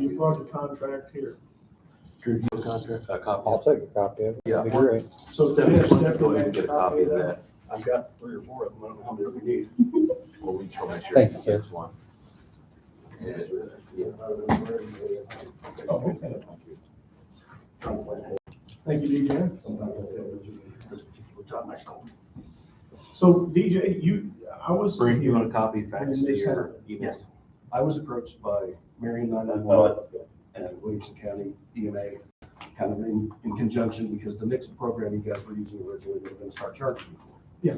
we brought the contract here. Drew, you have a contract, a copy? I'll take a copy of it. Yeah. That'd be great. So Definitely, yes, go ahead definitely and get a copy of that. I've got 3 or 4 of them. I don't know how many we need. Well, we can make sure. Thank he you, sir. gets one. Yeah. Oh, okay. Thank you, DJ. So DJ, I was. Brent, you want a copy, fax And to they your sent email? Yes. I was approached by Marion 911 and Williamson County EMA, kind of in conjunction, because the mixed program you guys were using originally, they were going to start charging you for. Yeah.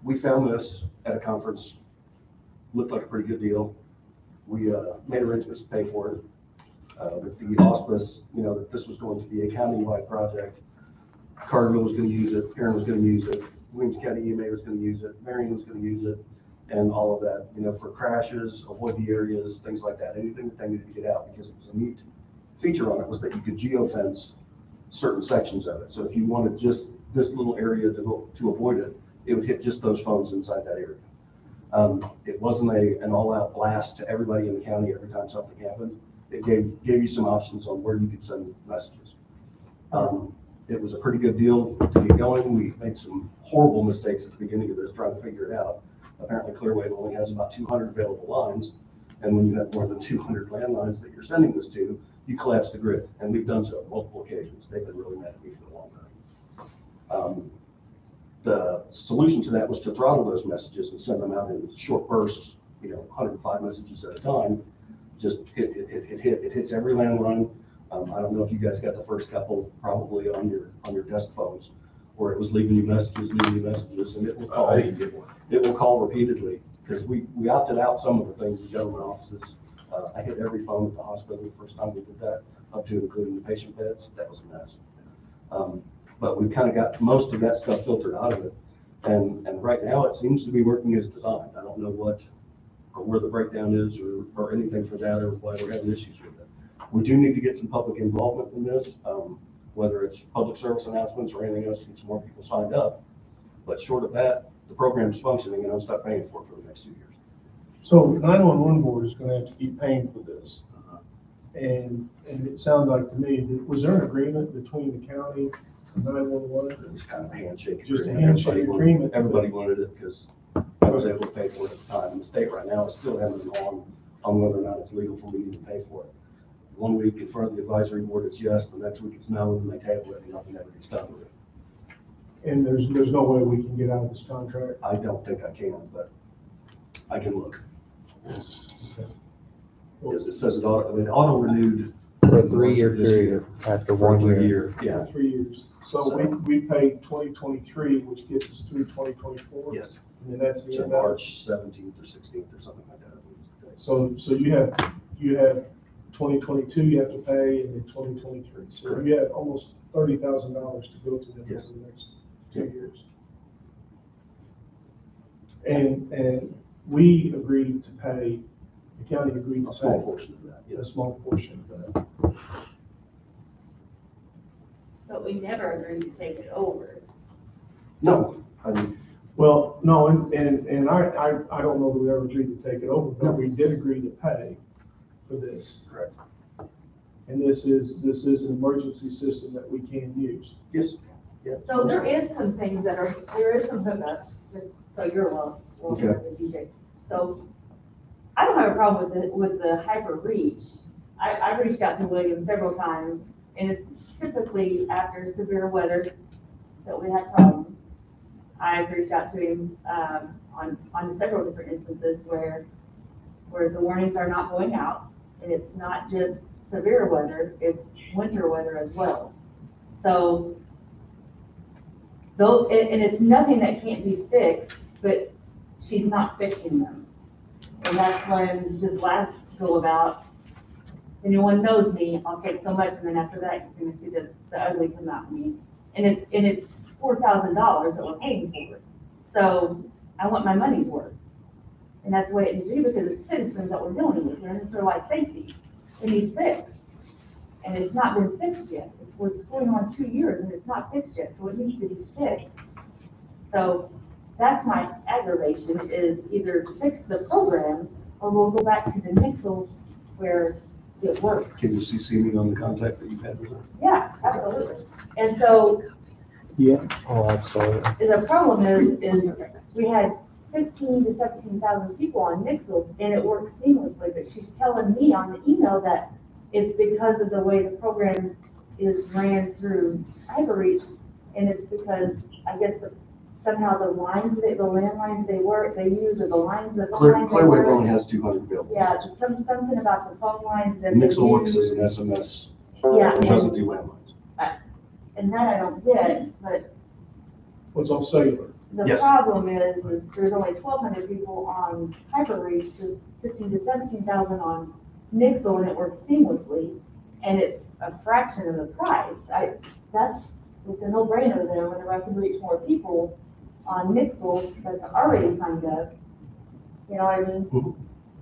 We found this at a conference, looked like a pretty good deal. We made arrangements to pay for it. With the auspice, that this was going to be a county-wide project. Cardinal was going to use it, Perrin was going to use it, Williams County EMA was going to use it, Marion was going to use it, and all of that, for crashes, avoid the areas, things like that, anything that they needed to get out, because it was a neat feature on it was that you could geofence certain sections of it. So if you wanted just this little area to avoid it, it would hit just those phones inside that area. It wasn't an all-out blast to everybody in the county every time something happened. It gave you some options on where you could send messages. It was a pretty good deal to get going. We made some horrible mistakes at the beginning of this trying to figure it out. Apparently Clearwave only has about 200 available lines. And when you have more than 200 landlines that you're sending this to, you collapse the grid. And we've done so on multiple occasions. They've been really mad at me for a long time. The solution to that was to throttle those messages and send them out in short bursts, 105 messages at a time. Just it hits every landline. I don't know if you guys got the first couple probably on your desk phones, where it was leaving you messages, and it will call. I didn't get one. It will call repeatedly, because we opted out some of the things in government offices. I hit every phone at the hospital the first time we did that, up to including the patient beds. That was a mess. But we kind of got most of that stuff filtered out of it. And right now it seems to be working as designed. I don't know where the breakdown is or anything for that, or why we're having issues with it. We do need to get some public involvement in this, whether it's public service announcements or anything else to get some more people signed up. But short of that, the program is functioning, and I'll stop paying for it for the next 2 years. So 911 board is going to have to keep paying for this. And it sounds like to me, was there an agreement between the county and 911? It was kind of a handshake. Just a agreement. handshake Everybody agreement. Everybody wanted it because I was able to pay for it at the time. And the state right now is still having on whether or not it's legal for me to even pay for it. 1 week in front of the advisory board, it's yes. The next week it's no, and they table it, and nothing ever gets done with it. And there's no way we can get out of this contract. I don't think I can, but I can look. Because it says it auto renewed. For a 3-year period after 1 year. Yeah, 3 years. So we paid 2023, which gets us through 2024. yes. And then that's the So end of it. March 17th or 16th or something like that, I believe is the date. So you have 2022 you have to pay, and then 2023. So Correct. you have almost $30,000 to go to them Yes. over the next 2 years. And we agreed to pay, the county agreed A to small pay portion of that, a yes. small portion of that. But we never agreed to take it over. No, I mean, Well, no, and I don't know that we ever agreed to take it over, but we did agree to pay for this. correct. And this is an emergency system that we can use. Yes. So there is some things there is some hookups, just so you're well, Okay. DJ. So I don't have a problem with the hyper reach. I've reached out to William several times, and it's typically after severe weather that we have problems. I've reached out to him on several different instances where the warnings are not going out, and it's not just severe weather, it's winter weather as well. So, though, and it's nothing that can't be fixed, but she's not fixing them. And that's when this last go about, anyone knows me, I'll take so much, and then after that, you're gonna see the ugly come out of me. And it's $4,000 that we're paying for it. So I want my money's worth. And that's the way it needs to be, because it's citizens that we're dealing with, and it's their life safety. It needs fixed. And it's not been fixed yet. It's going on 2 years and it's not fixed yet, so it needs to be fixed. So that's my aggravation, is either fix the program or we'll go back to the Nixle where it works. Can you CC me on the contact that you've had with her? Yeah, absolutely. And so Yeah. Oh, absolutely. the problem is we had 15 to 17,000 people on Nixle and it works seamlessly, but she's telling me on the email that it's because of the way the program is ran through HyperReach, and it's because, I guess, somehow the landlines they use, or the lines, the phone lines they Clearway work. only has 200 available. Yeah, something about the phone lines that they Nixle works use. as an SMS. Yeah, It doesn't do landlines. and that I don't get, but What's all cellular? the Yes. problem is there's only 1,200 people on HyperReach, there's 15 to 17,000 on Nixle, and it works seamlessly, and it's a fraction of the price. It's a no-brainer there, whenever I can reach more people on Nixle that's already signed up. You know what I mean? Mhm.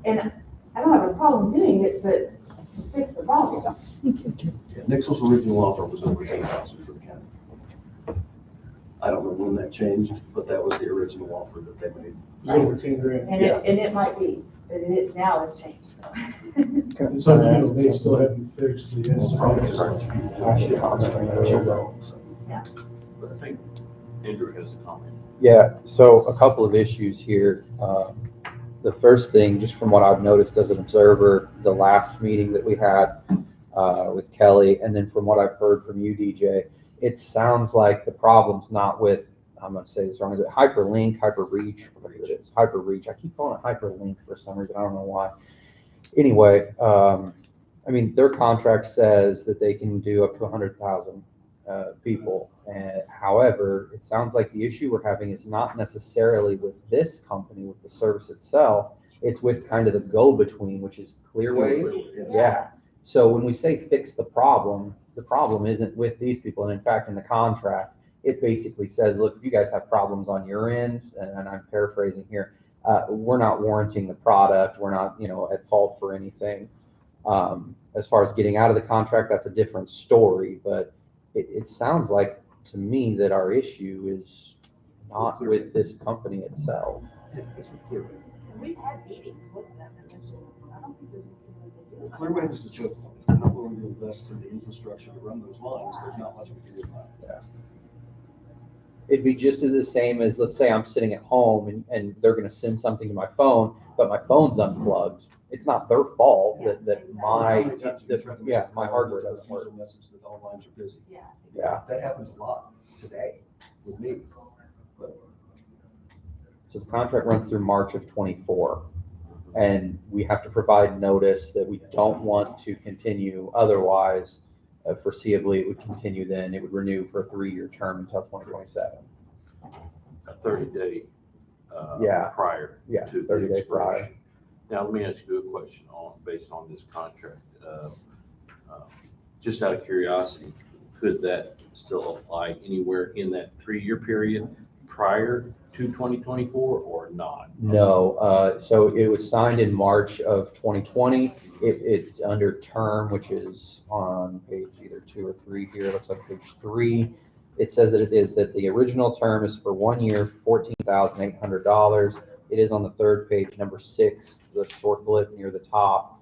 And I don't have a problem doing it, but just fix the problem. Yeah, Nixle's original offer was over 10,000 for the county. I don't know when that changed, but that was the original offer that they made. It was over 10 grand. And it might be, but now it's changed, so. And so, they still haven't fixed the SMS. I should comment. But I think Andrew has a comment. Yeah, so a couple of issues here. The first thing, just from what I've noticed as an observer, the last meeting that we had with Kelly, and then from what I've heard from you, DJ, it sounds like the problem's not with, I'm going to say this wrong, is it Hyperlink, HyperReach, whatever it is, HyperReach. I keep calling it Hyperlink for some reason, I don't know why. Anyway, I mean, their contract says that they can do up to 100,000 people. However, it sounds like the issue we're having is not necessarily with this company, with the service itself. It's with kind of the go-between, which is Clearwave. Yeah. So when we say fix the problem isn't with these people. And in fact, in the contract, it basically says, look, if you guys have problems on your end, and I'm paraphrasing here, we're not warranting the product. We're not, at fault for anything. As far as getting out of the contract, that's a different story. But it sounds like to me that our issue is not with this company itself. It's with Clearwave. And we've had meetings with them, and it's just, I don't think there's anything we can do. Clearwave is the choke point. If they're not willing to invest in the infrastructure to run those lines, there's not much we can do about it. It'd be just as the same as, let's say I'm sitting at home and they're going to send something to my phone, but my phone's unplugged. It's not their fault that my hardware doesn't work. User message that all lines are busy. Yeah. Yeah. That happens a lot today with me. But So the contract runs through March of 24, and we have to provide notice that we don't want to continue. Otherwise, foreseeably, it would continue then. It would renew for a 3-year term until 2027. A 30-day Yeah. prior. Yeah, to the 30 days expiration. prior. Now, let me ask you a question based on this contract. Just out of curiosity, could that still apply anywhere in that 3-year period prior to 2024 or not? No, so it was signed in March of 2020. It's under term, which is on page either 2 or 3 here. It looks like page 3. It says that the original term is for 1 year, $14,800. It is on the third page, number 6, the short blip near the top.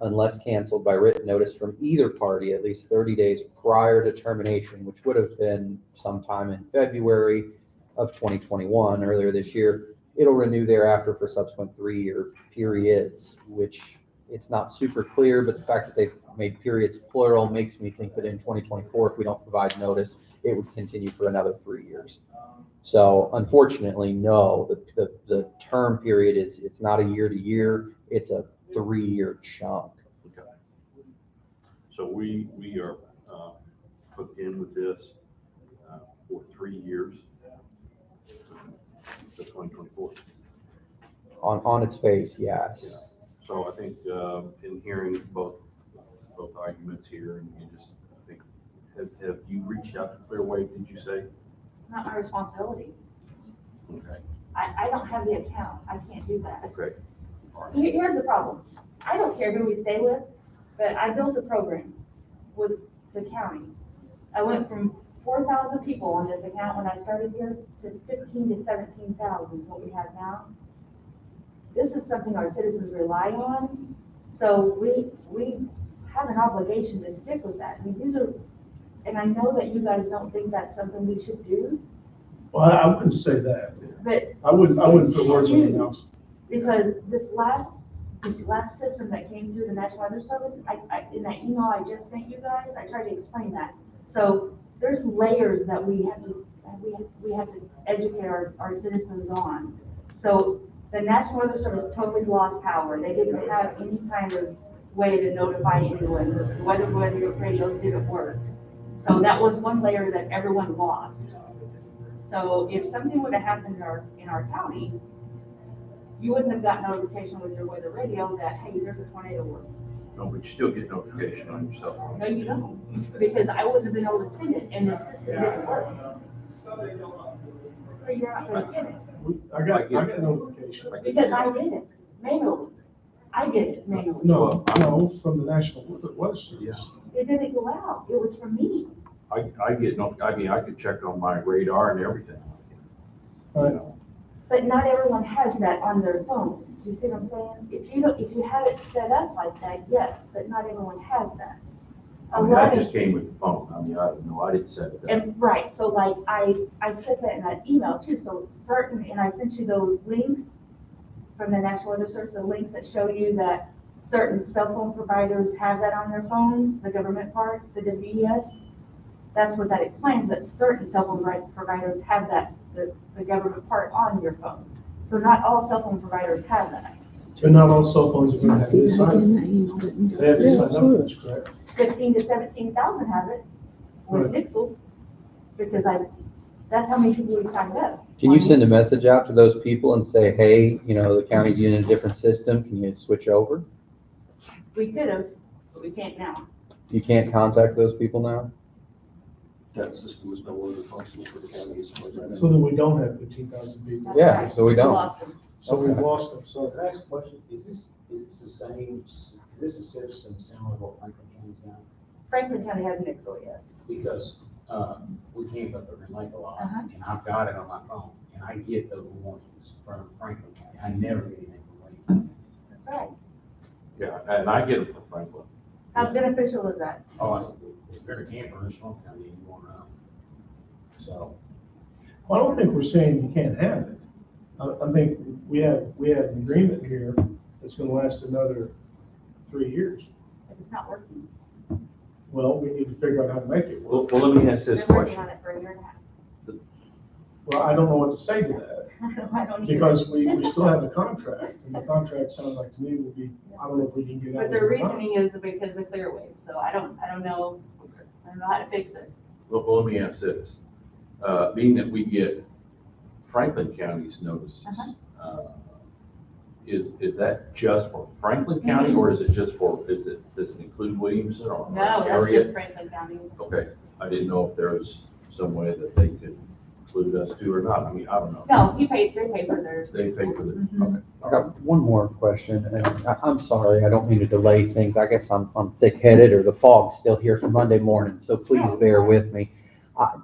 Unless canceled by written notice from either party at least 30 days prior to termination, which would have been sometime in February of 2021, earlier this year. It'll renew thereafter for subsequent 3-year periods, which it's not super clear, but the fact that they've made periods plural makes me think that in 2024, if we don't provide notice, it would continue for another 3 years. So unfortunately, no, the term period it's not a year to year, it's a 3-year chunk. Okay. So we are put in with this for 3 years. To 2024. On its face, yes. So I think in hearing both arguments here, and just I think have you reached out to Clearwave? Did you say? It's not my responsibility. Okay. I don't have the account. I can't do that. Okay. All right. Here's the problem. I don't care who we stay with, but I built a program with the county. I went from 4,000 people on this account when I started here to 15 to 17,000 is what we have now. This is something our citizens rely on, So we have an obligation to stick with that. I mean, these are, and I know that you guys don't think that's something we should do, Well, I wouldn't say that. but I wouldn't put words in the mouth. because this last system that came through the National Weather Service, in that email I just sent you guys, I tried to explain that. So there's layers that we have to educate our citizens on. So the National Weather Service totally lost power. They didn't have any kind of way to notify anyone. The weather radios didn't work. So that was one layer that everyone lost. So if something would have happened in our county, you wouldn't have got notification with your weather radio that, hey, there's a tornado warning. No, but you still get notification on your cell phone. No, you don't, because I wouldn't have been able to send it, and the system didn't work. So you're not gonna get it, I got notification. because I did it manually. I did it manually. No, from the National Weather Service. It didn't go out, it was from me. I get I mean, I could check on my radar and everything. Right. But not everyone has that on their phones. Do you see what I'm saying? If you have it set up like that, yes, but not everyone has that. I mean, I just came with the phone. I mean, I don't know, I didn't set it up. And right, so like I said that in that email too, so certain, and I sent you those links from the National Weather Service, the links that show you that certain cell phone providers have that on their phones, the government part, the WES. That's what that explains, that certain cell phone providers have that, the government part on your phones. So not all cell phone providers have that. But not all cell phones are going to have this sign. They have to sign up for this, correct? 15 to 17,000 have it with Right. Nixle, because that's how many people we signed up. Can you send a message out to those people and say, hey, the county's using a different system, can you switch over? We could have, but we can't now. You can't contact those people now? That system is no longer functional for the county as far as I know. So that we don't have 15,000 people. That's Yeah, right. so we don't. lost them. So we've Okay. lost them, so. Can I ask a question? Is this the same, is this a citizen similar to what Franklin County's done? Franklin County has Nixle, yes. Because, we camp up there in Lake a lot, Uh-huh. and I've got it on my phone, and I get those warnings from Franklin County. I never get anything from Lake. That's right. Yeah, and I get it from Franklin. How beneficial is that? Oh, if you're a camper in Swamp County, you want to know. So, Well, I don't think we're saying you can't have it. I think we have an agreement here that's gonna last another 3 years. If it's not working. Well, we need to figure out how to make it work. Well, let me ask this They're working question. on it for a year and a half. Well, I don't know what to say to that, I don't either. because we still have the contract, and the contract sounds like to me will be, I don't know if we can get out But of their it or not. reasoning is because of Clearwave, so I don't know, Okay. I don't know how to fix it. Well, let me ask this. Being that we get Franklin County's notices, Uh-huh. is that just for Franklin County, or is it just does it include Williamson or? No, that's area? just Franklin County. Okay, I didn't know if there was some way that they could include us too or not. I mean, I don't know. No, they pay for theirs. They pay for the, Mhm. okay. I got one more question, and I'm sorry, I don't mean to delay things. I guess I'm thick-headed, or the fog's still here for Monday morning, so please No. bear with me.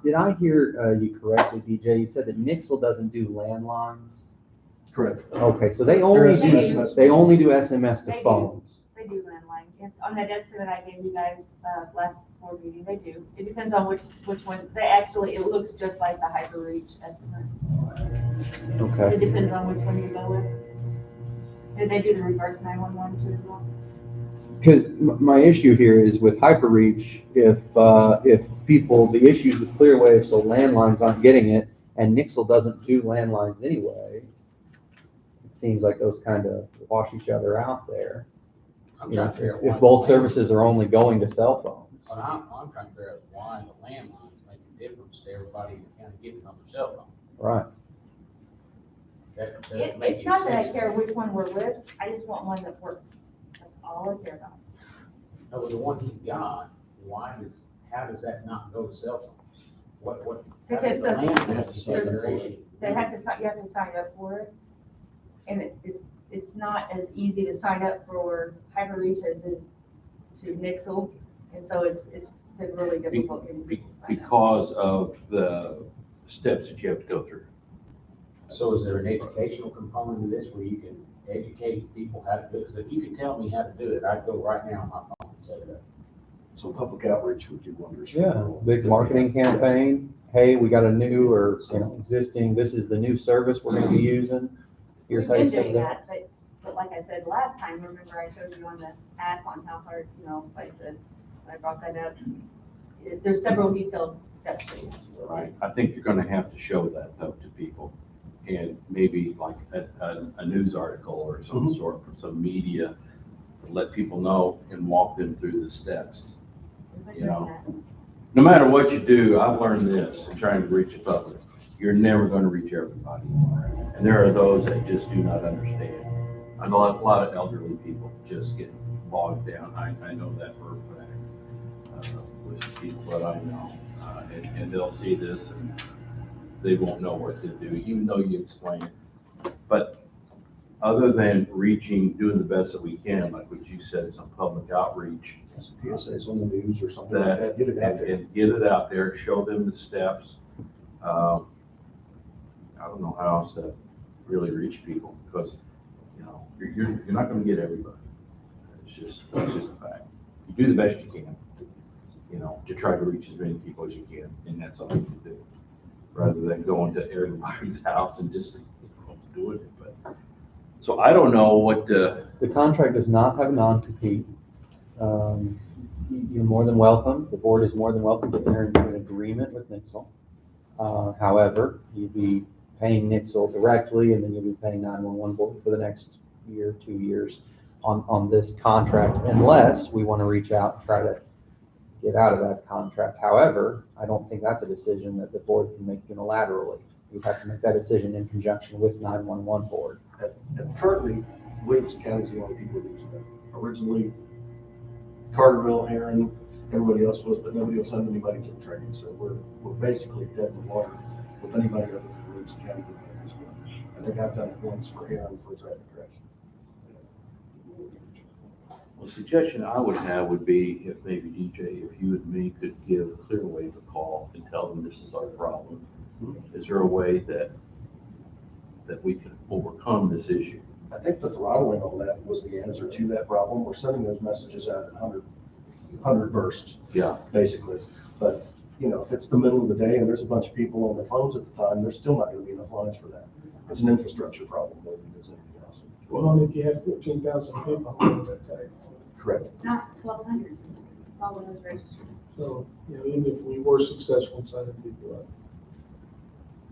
Did I hear you correctly, DJ? You said that Nixle doesn't do landlines? Correct. Okay, so They're SMS. they only do SMS to They do. phones. They do landline. On that estimate I gave you guys, last board meeting, they do. It depends on which one, it looks just like the HyperReach estimate. Okay. It depends on which one you go with. Did they do the reverse 911 too as well? Because my issue here is with HyperReach, if people, the issues with Clearwave, so landlines aren't getting it, and Nixle doesn't do landlines anyway, it seems like those kind of wash each other out there. I'm You know, trying to figure out why. if both services are only going to cell phones. What I'm trying to figure out is why the landlines make a difference to everybody in the county getting on their cell phone. Right. That doesn't make It's any not that I sense. care which one we're with, I just want one that works. That's all I care about. No, with the one he's got, how does that not go to cell phones? How Because does the of- landline there's- configuration? They have to sign, you have to sign up for it. And it's not as easy to sign up for HyperReach as it is to Nixle. And so it's been really difficult getting people to sign up. Because of the steps that you have to go through. So is there an educational component to this where you can educate people how to do it? Because if you could tell me how to do it, I'd go right now on my phone and set it up. So public outreach would do wonders. for Yeah, rural. big marketing campaign. Hey, we got a new or, existing, this is the new service we're gonna be using. We've Here's how you been set doing it up. that, but like I said, last time, remember I showed you on the app on how hard, I brought that up. There's several detailed steps to it. Right, I think you're gonna have to show that though to people. And maybe like a news article or some sort, from some media, to let people know and walk them through the steps. We've been You doing know. that. No matter what you do, I've learned this in trying to reach the public, you're never gonna reach everybody. And there are those that just do not understand. I know a lot of elderly people just get bogged down, I know that for a fact, with people that I know. And they'll see this and they won't know what to do, even though you explain it. But other than reaching, doing the best that we can, like what you said, some public outreach, Some PSAs on the news or something like that, get it out there. and get it out there, show them the steps. I don't know how else to really reach people, because, you're not gonna get everybody. It's just a fact. You do the best you can, to try to reach as many people as you can, and that's all you can do. Rather than going to everybody's house and just doing it, but, so I don't know what The contract does not have a non-compete. You're more than welcome, the board is more than welcome to enter into an agreement with Nixle. However, you'd be paying Nixle directly, and then you'll be paying 911 board for the next year, 2 years on this contract, unless we want to reach out and try to get out of that contract. However, I don't think that's a decision that the board can make unilaterally. You'd have to make that decision in conjunction with 911 board. And currently, Williamson County is the only people using it. Originally, Carterville, Heron, everybody else was, but nobody will send anybody to the training. So we're basically dead in the water with anybody other than Williamson County doing it as well. I think I've done it once for Heron for a traffic crash. Well, suggestion I would have would be if maybe DJ, if you and me could give Clearwave a call and tell them this is our problem. Is there a way that we can overcome this issue? I think the throttling on that was the answer to that problem. We're sending those messages out at 100 bursts, Yeah. basically. But, if it's the middle of the day and there's a bunch of people on their phones at the time, there's still not going to be enough lines for that. It's an infrastructure problem more than it is anything else. Well, and if you have 14,000 people on that day, Correct. It's not 1,200, it's all of those registered. so, even if we were successful in signing people up.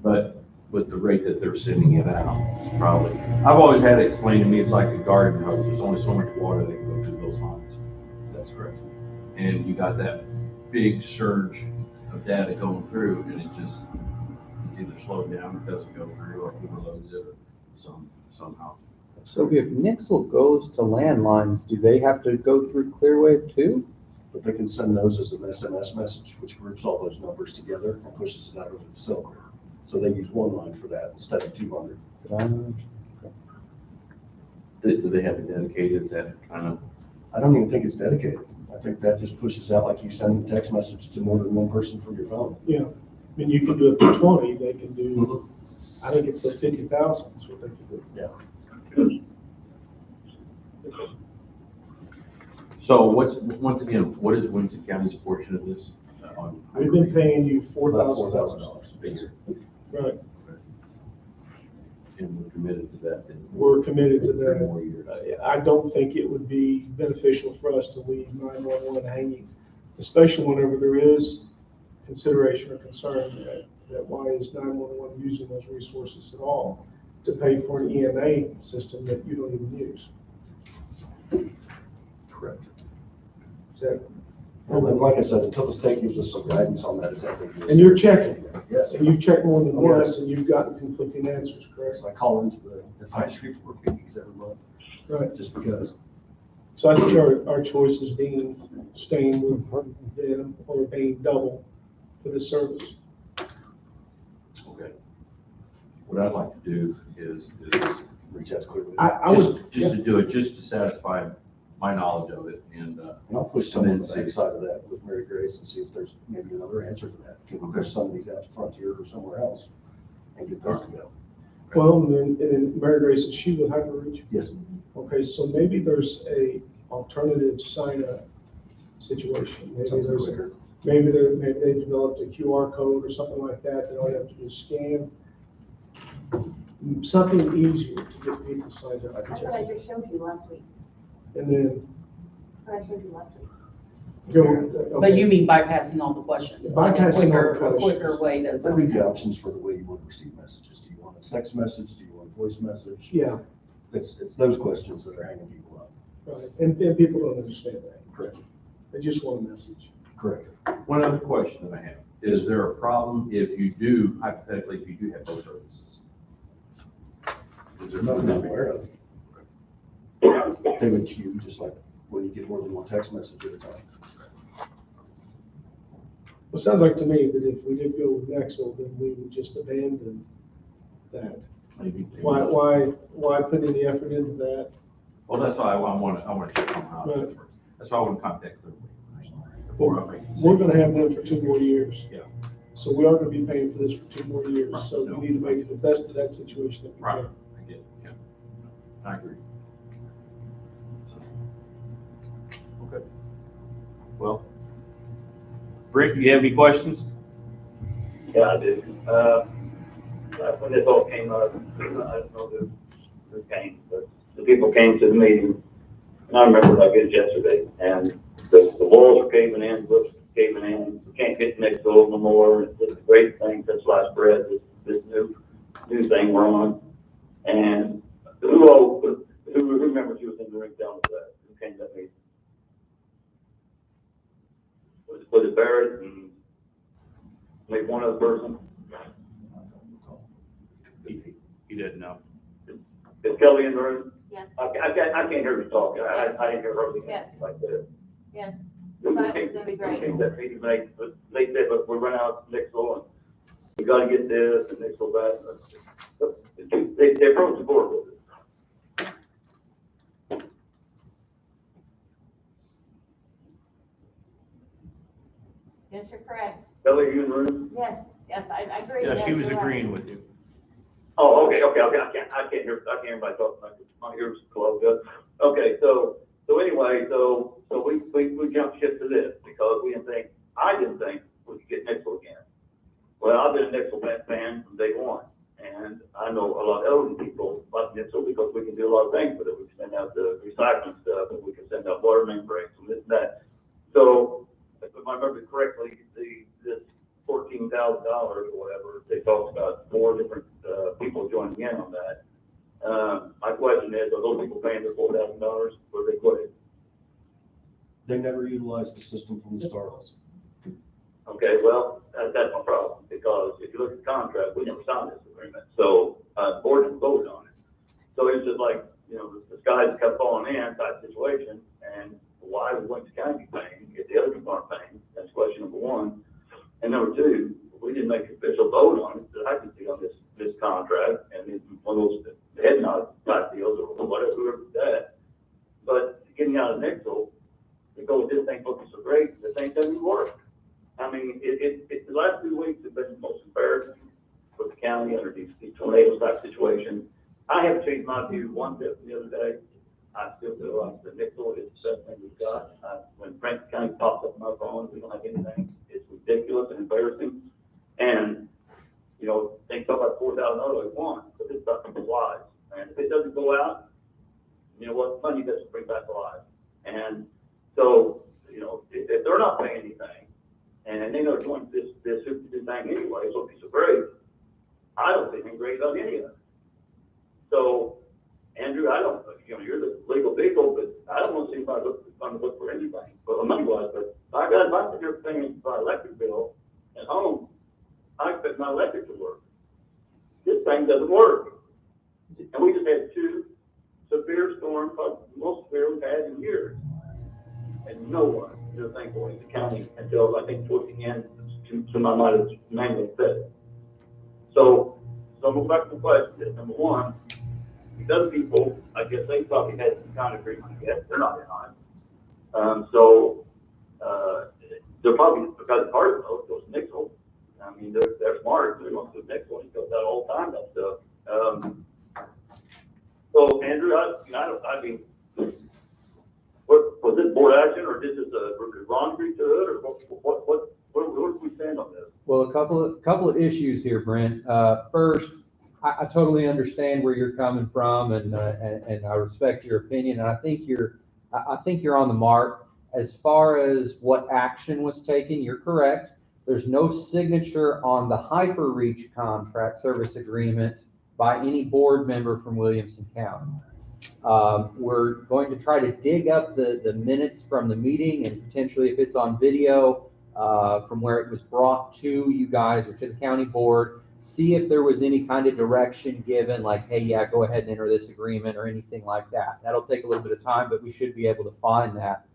But with the rate that they're sending it out, it's probably, I've always had it explained to me, it's like a garden hose. There's only so much water that can go through those lines. That's correct. And you got that big surge of data going through, and it's either slowed down, it doesn't go through, or overloads it, or somehow. So if Nixle goes to landlines, do they have to go through Clearwave too? But they can send those as an SMS message, which groups all those numbers together and pushes it out over the cell grid. So they use one line for that instead of 200. Do they have it dedicated, is that kind of? I don't even think it's dedicated. I think that just pushes out like you send a text message to more than one person from your phone. Yeah, I mean, you can do up to 20, they can do, I think it says 50,000 is what they can do. Yeah. So once again, what is Williamson County's portion of this? We've been paying you About $4,000. $4,000 a year, Right, and we're committed to that then. we're committed to For that. more years. I don't think it would be beneficial for us to leave 911 hanging, especially whenever there is consideration or concern that why is 911 using those resources at all to pay for an EMA system that you don't even use? Correct. Is that, And like I said, until the state gives us some guidance on that, it's ambiguous. and you're checking, Yes. and you've checked more than Oh, yes. once, and you've gotten conflicting answers, correct? So I call into the advisory board meetings every month, Right. just because. So I see our choices being staying with them or paying double for this service. Okay. What I'd like to do is Reach out to Clearwave. I would, just to do it, just to satisfy my knowledge of it, and, And I'll push some on the And then see. backside of that with Mary Grace and see if there's maybe another answer to that. Can we push some of these out to Frontier or somewhere else and get those to go? Well, and then Mary Grace, is she with HyperReach? Yes. Okay, so maybe there's a alternative sign-up situation. Maybe they developed a QR code or something like that. They don't have to do a scan. Something easier to get people signed up. That's what I just showed you last week. And then That's what I showed you last week. go. But you mean bypassing all the questions? like a Bypassing all the quicker- A quicker questions. way to. That leaves you options for the way you want to receive messages. Do you want a text message? Do you want a voice message? Yeah, It's those questions that are hanging people up. right. And people don't understand that. Correct. They just want a message. Correct. One other question that I have, is there a problem if you do, hypothetically, if you do have both services? Is there Nothing I'm nothing? aware of. They would queue just like when you get more than one text message at a time. Well, it sounds like to me that if we did go with Nexel, then we would just abandon that. Maybe. Why put any effort into that? Well, that's why I want to check on how. Right. That's why I want to contact Clearway. Before I make a We're decision. gonna have them for 2 more years. Yeah. So we are gonna be paying for this for 2 more years, Right. so we need to make it the best of that situation that we Right, can. I get it, yeah. I agree. Okay. Well, Brent, do you have any questions? Yeah, I do. When this all came up, I don't know who came, but the people came to the meeting, and I remember like it was yesterday, and the walls are caving in, roofs are caving in, we can't get next door no more, it's a great thing since last spread, this new thing we're on. And who remembers who was in the ring down with that, who came to that meeting? Was it Barrett and maybe one other person? He didn't know. Is Kelly in the room? Yes, I can't hear you talk. I didn't hear her. Yes. Like that. yes. That was gonna be great. That meeting, they said, but we run out next door. We gotta get this and next door that. They approached the board with it. Yes, you're correct. Kelly, are you in the room? Yes, yes, I agree. Yeah, Yes, she was you're right. agreeing with you. Oh, okay. I can't hear anybody talking. My ears are closed up. Okay, so anyway, so we jumped ship to this because I didn't think we could get Nixle again. Well, I've been a Nixle fan from day one, and I know a lot of elderly people like Nixle because we can do a lot of things with it. We can send out the recycling stuff, and we can send out water main breaks and this and that. So, if I remember correctly, this $14,000 or whatever, they talked about 4 different people joining in on that. My question is, are those people paying the $4,000 or they quit? They never utilized the system from the start. Okay, well, that's my problem, because if you look at the contract, we never signed this agreement, so, the board didn't vote on it. So it's just like, the skies kept falling in type situation, and why would Wayne County be paying if the other people aren't paying? That's question number one. And number two, we didn't make an official vote on it, that I can see on this contract, and it's one of those head nod type deals or whatever, whoever that. But getting out of Nixle, because this thing looking so great, the thing doesn't work. I mean, the last 2 weeks have been the most embarrassing for the county under these tornado type situations. I have changed my view one bit from the other day. I still feel like the Nixle is the best thing we've got. When Franklin County pops up on my phone, we don't have anything. It's ridiculous and embarrassing. And, they talk about $4,000 they want, but this stuff flies. And if it doesn't go out, you know what, money doesn't bring back alive. And so, if they're not paying anything, and they know doing this thing anyway, so piece of break, I don't think anything great about any of it. So, Andrew, I don't, you're the legal people, but I don't want to see anybody look for anything, but money-wise, but I got my paying my electric bill at home. I expect my electric to work. This thing doesn't work. And we just had 2 severe storms, probably the most severe we've had in years. And no one, thankfully, in the county until I think towards the end, to my mind, it's manually fit. So I'm going back to the question. Number one, these other people, I guess they probably had some kind of agreement, I guess. They're not in on it. They're probably, because part of those Nixle, I mean, they're smart. They're going to Nixle and goes out all the time, that stuff. I mean, was this board action, or did this, Ron agree to it, or where do we stand on this? Well, a couple of issues here, Brent. First, I totally understand where you're coming from, and I respect your opinion, and I think you're on the mark. As far as what action was taken, you're correct. There's no signature on the HyperReach contract service agreement by any board member from Williamson County. We're going to try to dig up the minutes from the meeting, and potentially, if it's on video, from where it was brought to you guys or to the county board, see if there was any kind of direction given, like, hey, yeah, go ahead and enter this agreement or anything like that. That'll take a little bit of time, but we should be able to find that.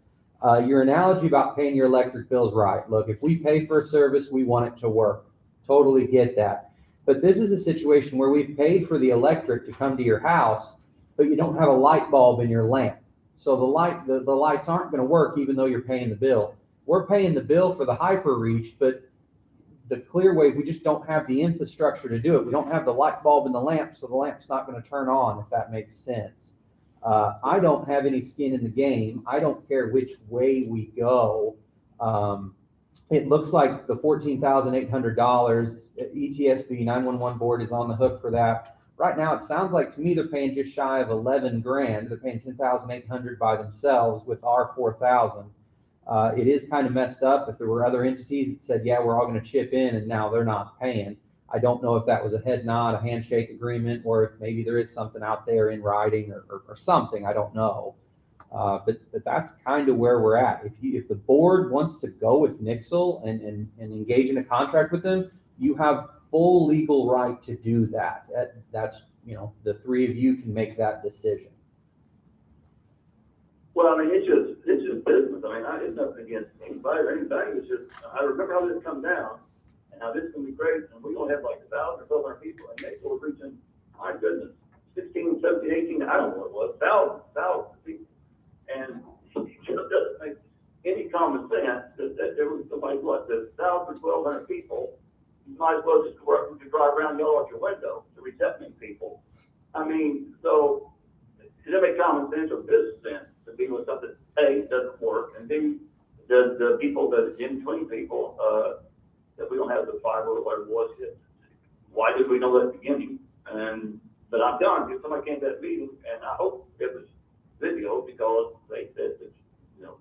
Your analogy about paying your electric bill's right. Look, if we pay for a service, we want it to work. Totally get that. But this is a situation where we've paid for the electric to come to your house, but you don't have a light bulb in your lamp. So the lights aren't going to work even though you're paying the bill. We're paying the bill for the HyperReach, but the Clearwave, we just don't have the infrastructure to do it. We don't have the light bulb in the lamp, so the lamp's not going to turn on, if that makes sense. I don't have any skin in the game. I don't care which way we go. It looks like the $14,800 ETSB 911 board is on the hook for that. Right now, it sounds like to me they're paying just shy of 11 grand. They're paying 10,800 by themselves with our 4,000. It is kind of messed up. If there were other entities that said, yeah, we're all going to chip in, and now they're not paying. I don't know if that was a head nod, a handshake agreement, or if maybe there is something out there in writing or something. I don't know. But that's kind of where we're at. If the board wants to go with Nixle and engage in a contract with them, you have full legal right to do that. That's, the three of you can make that decision. Well, I mean, it's just business. I mean, it's nothing against anybody or anything. It's just, I remember how this come down and how this is going to be great. And we're going to have like 1,000 or 1,200 people, and they were reaching, my goodness, 16, 17, 18, I don't know what it was, thousands of people. And it doesn't make any common sense that there was somebody, 1,000 or 1,200 people, you might as well just drive around and yell out your window to reach that many people. I mean, so it doesn't make common sense or business sense to be with something, A, doesn't work, and B, the people that in between people, that we don't have the fiber or whatever it was yet. Why did we know that at the beginning? But I'm telling you, somebody came to that meeting, and I hope it was video, because they said that,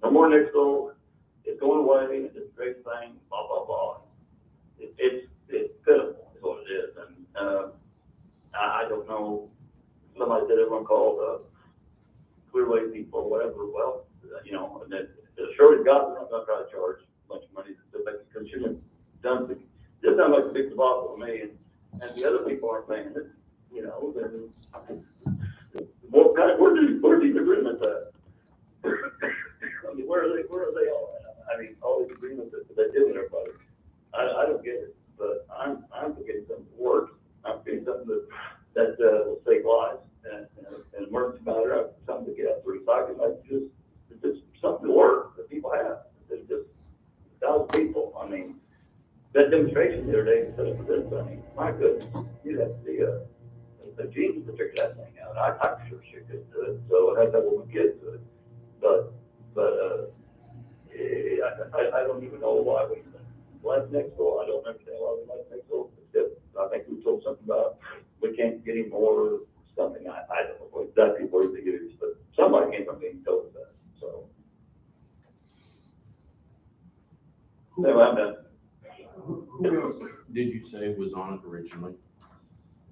no more Nixle, it's going away, and it's a great thing, blah, blah, blah. It's pitiful, is what it is. And I don't know, somebody said everyone called Clearwave people or whatever. Well, and that sure as God, we're not going to try to charge a bunch of money because you have done this sounds like a big debacle to me, and the other people aren't paying it. Then where's these agreements at? I mean, where are they all at? I mean, all these agreements that they did with everybody. I don't get it, but I'm getting something that works. I'm getting something that will save lives and an emergency matter, something to get out to recycling. It's just something to work that people have. It's just 1,000 people. I mean, that demonstration the other day set up for this. I mean, my goodness, you'd have to see a genius to figure that thing out. I'm sure she could do it. So I had that woman get to it. But I don't even know why we left Nixle. I don't understand why we left Nixle. I think we told something about we can't get any more something. I don't know exactly what words they used, but somebody came from me and told us that. So anyway, I'm done. Who did you say was on it originally?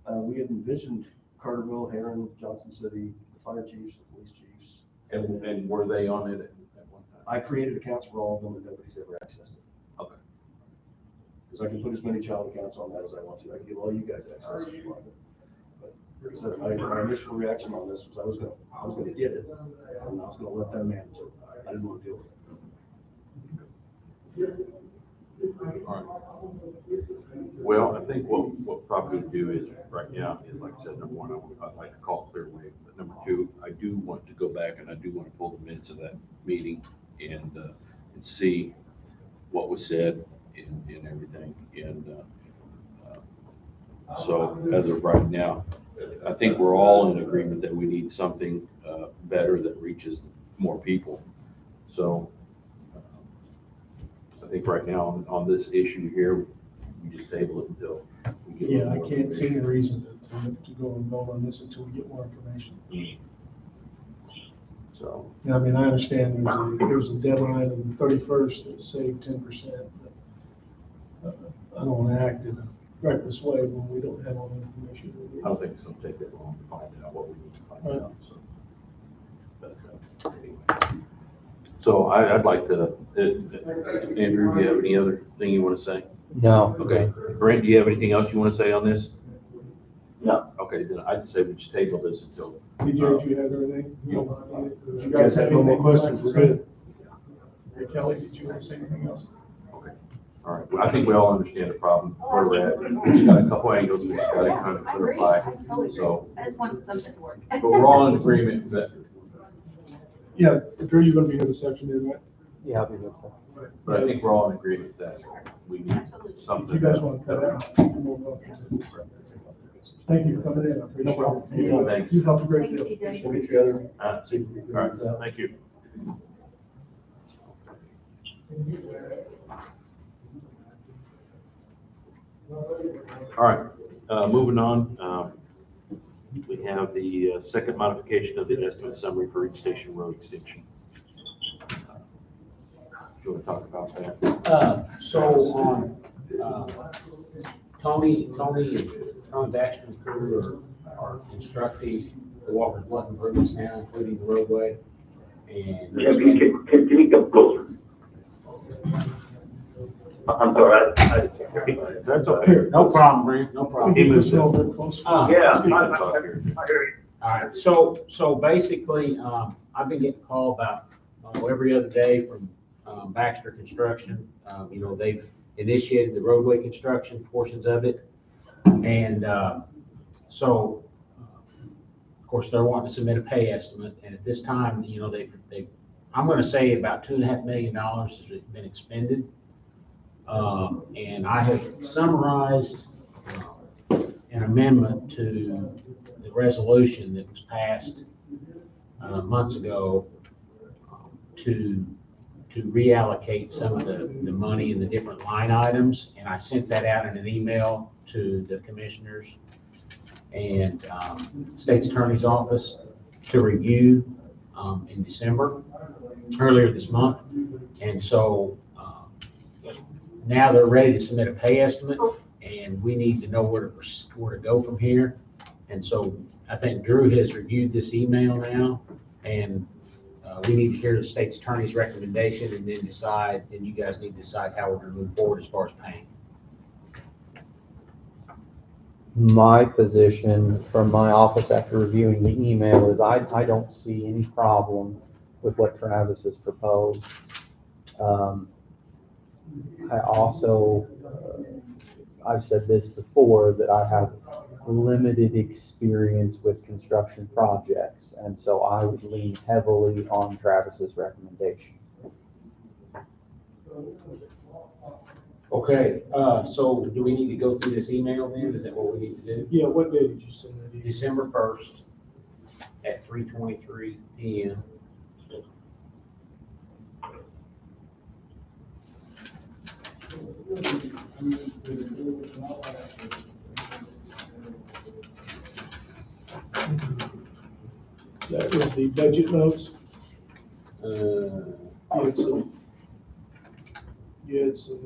We had envisioned Carterville, Heron, Johnson City, the fire chiefs, the police chiefs. And were they on it at one time? I created accounts for all of them, and nobody's ever accessed it. Okay. Because I can put as many child accounts on that as I want to. I can give all you guys access if you want. But like I said, my initial reaction on this was I was gonna get it, and I was gonna let them manage it. I didn't want to deal with it. All right. Well, I think what probably to do is right now is, like I said, number one, I'd like to call Clearwave, but number two, I do want to go back and I do want to pull the minutes of that meeting and see what was said and everything. And so as of right now, I think we're all in agreement that we need something better that reaches more people. So I think right now on this issue here, we just table it until we get. Yeah, I more can't see any information. reason to go and vote on this until we get more information. So, Now, I mean, I understand there's a deadline of the 31st that saved 10%. But I don't want to act in a reckless way when we don't have all the information. I don't think it's gonna take that long to find out what we need to find out, so. But, anyway. So I'd like to, Andrew, do you have any other thing you want to say? No. Okay, Brent, do you have anything else you want to say on this? No. Okay, then I'd say we just table this until. Did you have everything? Did you guys have any more questions? We're good. Hey, Kelly, did you want to say anything else? Okay, all right, well, I think we all understand the problem, where we're at. We just got a couple angles, we just got to kind of I agree. clarify. I totally agree. So, I just want something to work. but we're all in agreement that, Yeah, Drew, you're going to be here this afternoon, right? Yeah, I'll be with you. but I think we're all in agreement that we need If something. you guys want to cut out, you're more welcome to. Thank you for coming in. I appreciate it. No problem. Thanks. You helped a great deal. Thanks, TJ. We'll get together. All right, thank you. All right, moving on, we have the second modification of the estimate summary for Reach Station Road extension. Do you want to talk about that? So on, Tony and Baxter and crew are constructing the Walker's Bluff improvements now, including the roadway. And Yeah, can you come closer? I'm sorry, I That's okay. no problem, Brent, no problem. Keep this a little bit closer. Yeah, Let's keep it I talk hear here. you. All right, so basically, I've been getting called about, every other day from, Baxter Construction. They've initiated the roadway construction portions of it. And, so, of course, they're wanting to submit a pay estimate, and at this time, I'm gonna say about $2.5 million has been expended. And I have summarized an amendment to the resolution that was passed months ago to reallocate some of the money in the different line items. And I sent that out in an email to the commissioners and State's Attorney's Office to review in December, earlier this month. And so now they're ready to submit a pay estimate, and we need to know where to go from here. And so I think Drew has reviewed this email now, and we need to hear the state's attorney's recommendation and then decide, and you guys need to decide how we're gonna move forward as far as paying. My position from my office after reviewing the email is I don't see any problem with what Travis has proposed. I also, I've said this before, that I have limited experience with construction projects, and so I would lean heavily on Travis's recommendation. Okay, so do we need to go through this email then? Is that what we need to do? Yeah, what day did you send that in? December 1st at 3:23 PM. That was the budget notes. You had some,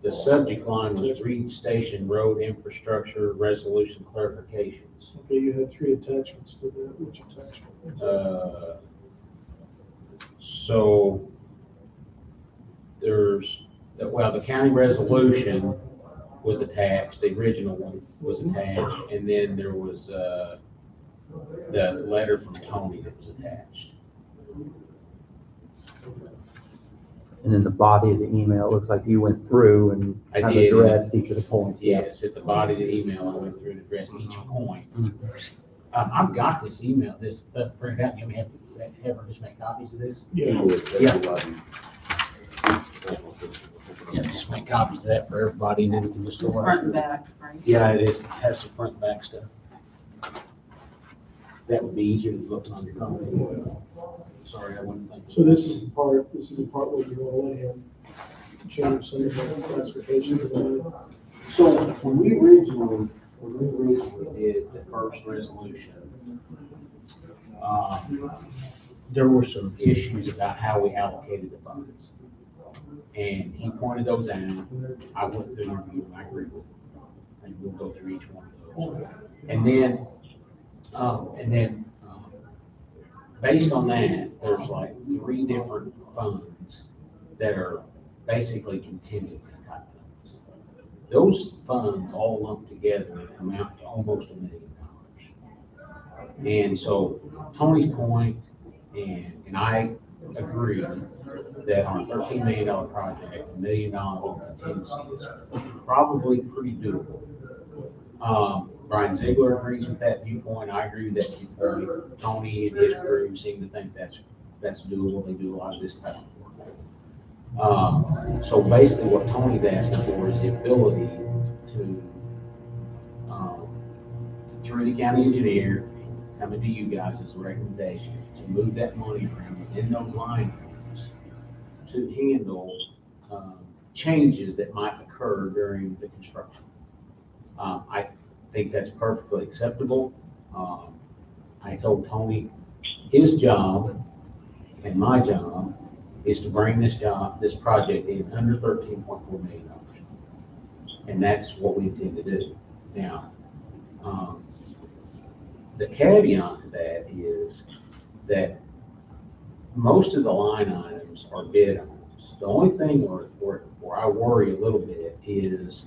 The subject line was Reed Station Road Infrastructure Resolution Clarifications. okay, you had 3 attachments to that. Which attachment? So there's, the county resolution was attached, the original one was attached, and then there was, the letter from Tony that was attached. And in the body of the email, it looks like you went through and I kind of did. addressed each of the points. Yes, at the body of the email, I went through and addressed each point. I've got this email, this stuff printed out. You want me to have her just make copies of this? Yeah. Yeah, just make copies of that for everybody, and then we can just go. Front and back, right? Yeah, it is. It has some front and back stuff. that would be easier to look on your phone. Sorry, I wasn't thinking. So this is the part where you want to let him change some of the classifications of the. So when we originally did the first resolution, there were some issues about how we allocated the funds. And he pointed those out. I went through and reviewed them, I agree with him. And we'll go through each one of those. And then, based on that, there's like 3 different funds that are basically contingency type funds. Those funds all lumped together amount to almost $1 million. And so Tony's point, and I agree that on a $13 million project, $1 million in contingency is probably pretty doable. Brian Ziegler agrees with that viewpoint. I agree with that viewpoint. Tony and his crew seem to think that's doable. They do a lot of this type of work. So basically what Tony's asking for is the ability to, through the county engineer, coming to you guys as a recommendation, to move that money around within those line items to handle changes that might occur during the construction. I think that's perfectly acceptable. I told Tony his job and my job is to bring this project in under $13.4 million. And that's what we intend to do. Now, the caveat to that is that most of the line items are bid items. The only thing where I worry a little bit is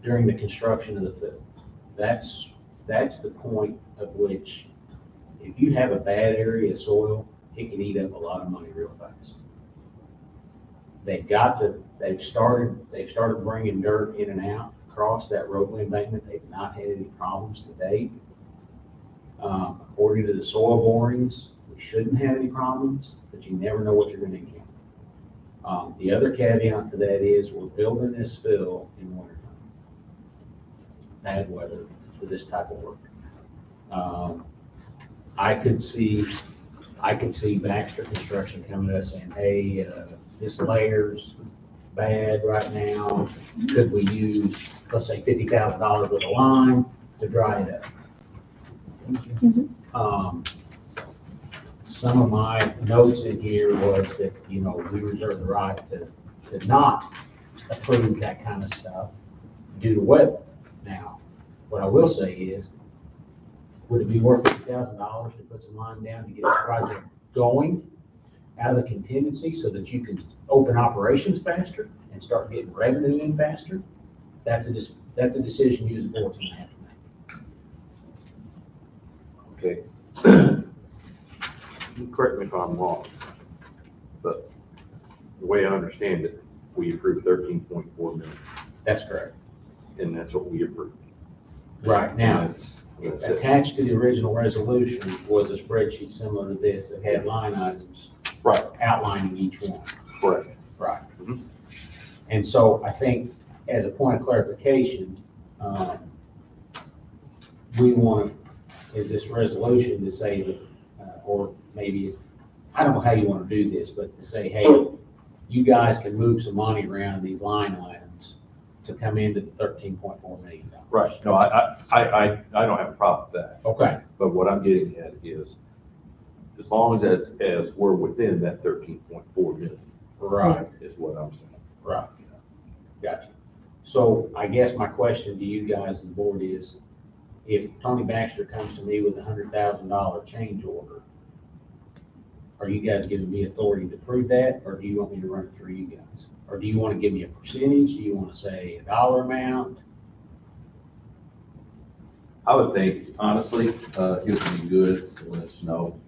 during the construction of the field. That's the point of which, if you have a bad area of soil, it can eat up a lot of money real fast. They've started bringing dirt in and out across that roadway embankment. They've not had any problems to date. According to the soil borings, we shouldn't have any problems, but you never know what you're going to encounter. The other caveat to that is we're building this fill in wintertime. Bad weather for this type of work. I could see Baxter Construction coming to us saying, hey, this layer's bad right now. Could we use, let's say, $50,000 with a line to dry it up? Some of my notes in here was that, we reserve the right to not approve that kind of stuff due to weather. Now, what I will say is, would it be worth $50,000 to put some line down to get this project going out of the contingency so that you can open operations faster and start getting revenue in faster? That's a decision you as a board's gonna have to make. Okay. You correct me if I'm wrong, but the way I understand it, we approved 13.4 million, That's correct. and that's what we approved. Right now, That's it. attached to the original resolution was a spreadsheet similar to this that had line items Right, outlining each one. correct. Right. Mhm. And so I think, as a point of clarification, we want to, is this resolution to say that, or maybe, I don't know how you want to do this, but to say, hey, you guys can move some money around these line items to come into the $13.4 million. Right, no, I don't have a problem with that, Okay. but what I'm getting at is, as long as we're within that 13.4 million, Right. is what I'm saying. Right. Gotcha. So I guess my question to you guys as the board is, if Tony Baxter comes to me with a $100,000 change order, are you guys giving me authority to approve that, or do you want me to run it through you guys? Or do you want to give me a percentage? Do you want to say a dollar amount? I would think, honestly, it would be good to let us know.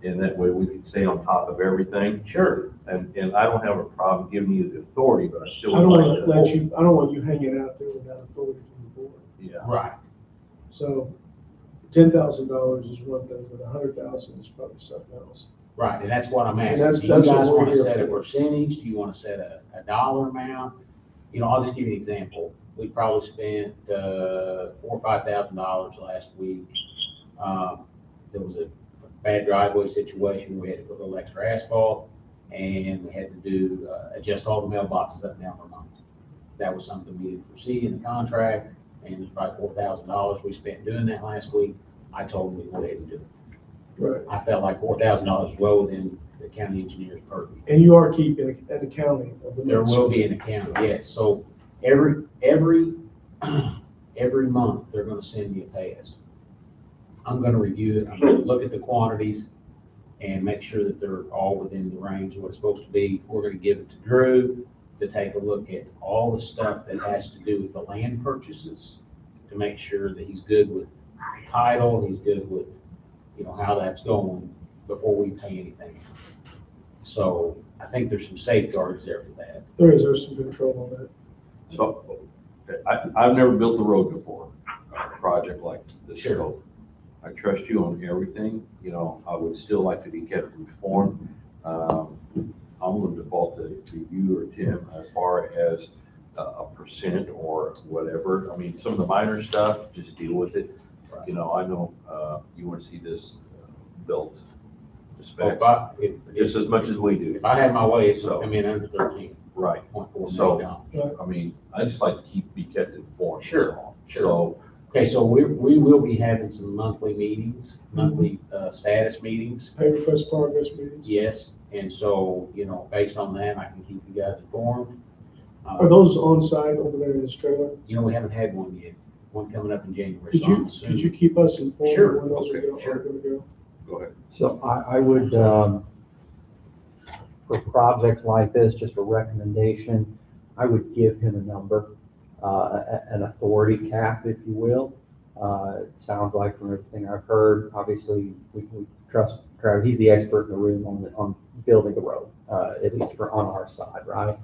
And that way we can stay on top of everything. Sure. And I don't have a problem giving you the authority, but I still I would don't like want to. I don't want you hanging out there without authority from the board. Yeah, Right. So $10,000 is one thing, but $100,000 is probably something else. Right, and that's what I'm And asking. that's- Do you that's what guys we're want to here set a for. percentage? Do you want to set a dollar amount? I'll just give you an example. we probably spent, $4,000 or $5,000 last week. There was a bad driveway situation, we had to put a little extra asphalt, and we had to do, adjust all the mailboxes up and down Vermont. That was something we didn't foresee in the contract, and it was probably $4,000 we spent doing that last week. I told them we go ahead and do it. Right. I felt like $4,000 well within the county engineer's purview. And you are keeping an accounting of the. There will be an account, yes. So every month, they're gonna send me a pay estimate. I'm gonna review it, I'm gonna look at the quantities and make sure that they're all within the range of what it's supposed to be. We're gonna give it to Drew to take a look at all the stuff that has to do with the land purchases, to make sure that he's good with title, he's good with, how that's going before we pay anything. So I think there's some safeguards there for that. There's some control on that. So, I've never built a road before, a project like this Sure. scope. I trust you on everything, I would still like to be kept informed. I'm going to default to you or Tim as far as a percent or whatever. I mean, some of the minor stuff, just deal with it. I know you want to see this built to specs, just as much as we do. If I had my way, it's So- come in under 13.4 Right. million dollars. I mean, I just like to be kept informed. Sure, sure. So, Okay, so we will be having some monthly meetings, monthly status meetings, Pay request progress meetings. yes. And so, based on that, I can keep you guys informed. Are those on site over there in this trailer? We haven't had one yet, one coming up in January. Could so I'm you, assuming- could you keep us informed Sure, when those are okay, going to go? go ahead. So I would, for a project like this, just a recommendation, I would give him a number, an authority cap, if you will. It sounds like from everything I've heard, obviously, we trust Travis, he's the expert in the room on building the road, at least on our side, right?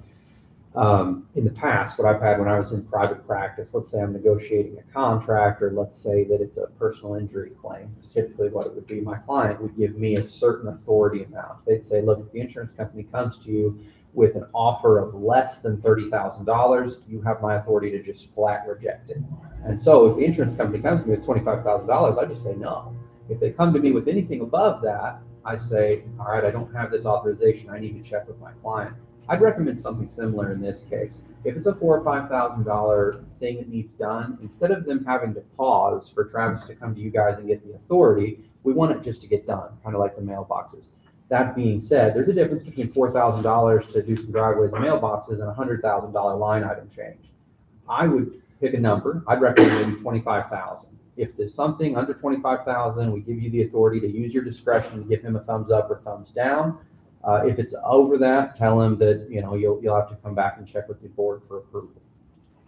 In the past, what I've had when I was in private practice, let's say I'm negotiating a contract, or let's say that it's a personal injury claim, it's typically what it would be. My client would give me a certain authority amount. They'd say, look, if the insurance company comes to you with an offer of less than $30,000, you have my authority to just flat reject it. And so if the insurance company comes to me with $25,000, I just say no. If they come to me with anything above that, I say, all right, I don't have this authorization, I need to check with my client. I'd recommend something similar in this case. If it's a $4,000 or $5,000 thing that needs done, instead of them having to pause for Travis to come to you guys and get the authority, we want it just to get done, kind of like the mailboxes. That being said, there's a difference between $4,000 to do some driveways and mailboxes and a $100,000 line item change. I would pick a number. I'd recommend maybe 25,000. If there's something under 25,000, we give you the authority to use your discretion to give him a thumbs up or thumbs down. If it's over that, tell him that, you'll have to come back and check with the board for approval.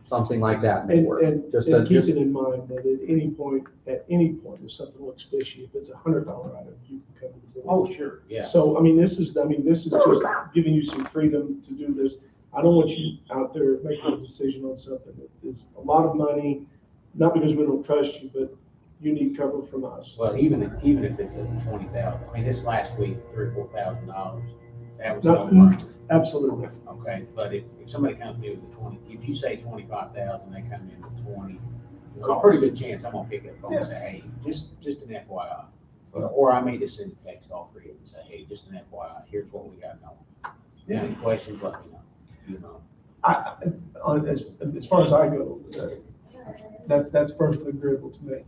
Something like that may work. And keeping in mind that at any point, if something looks fishy, if it's a $100 item, you can come to the board. Oh, sure, yeah. So, this is just giving you some freedom to do this. I don't want you out there making a decision on something that is a lot of money, not because we don't trust you, but you need cover from us. Well, even if it's at 20,000, this last week, $3,000 or $4,000, that was No, no brainer. Absolutely. Okay, but if somebody comes to me with 20, if you say 25,000, they come in with 20, there's a pretty good chance I'm gonna pick up the phone and say, hey, just an FYI. Or I may just send a text all three of them and say, hey, just an FYI, here's what we got going. Yeah. Any questions, let me know, As far as I go, that's personally agreeable to me.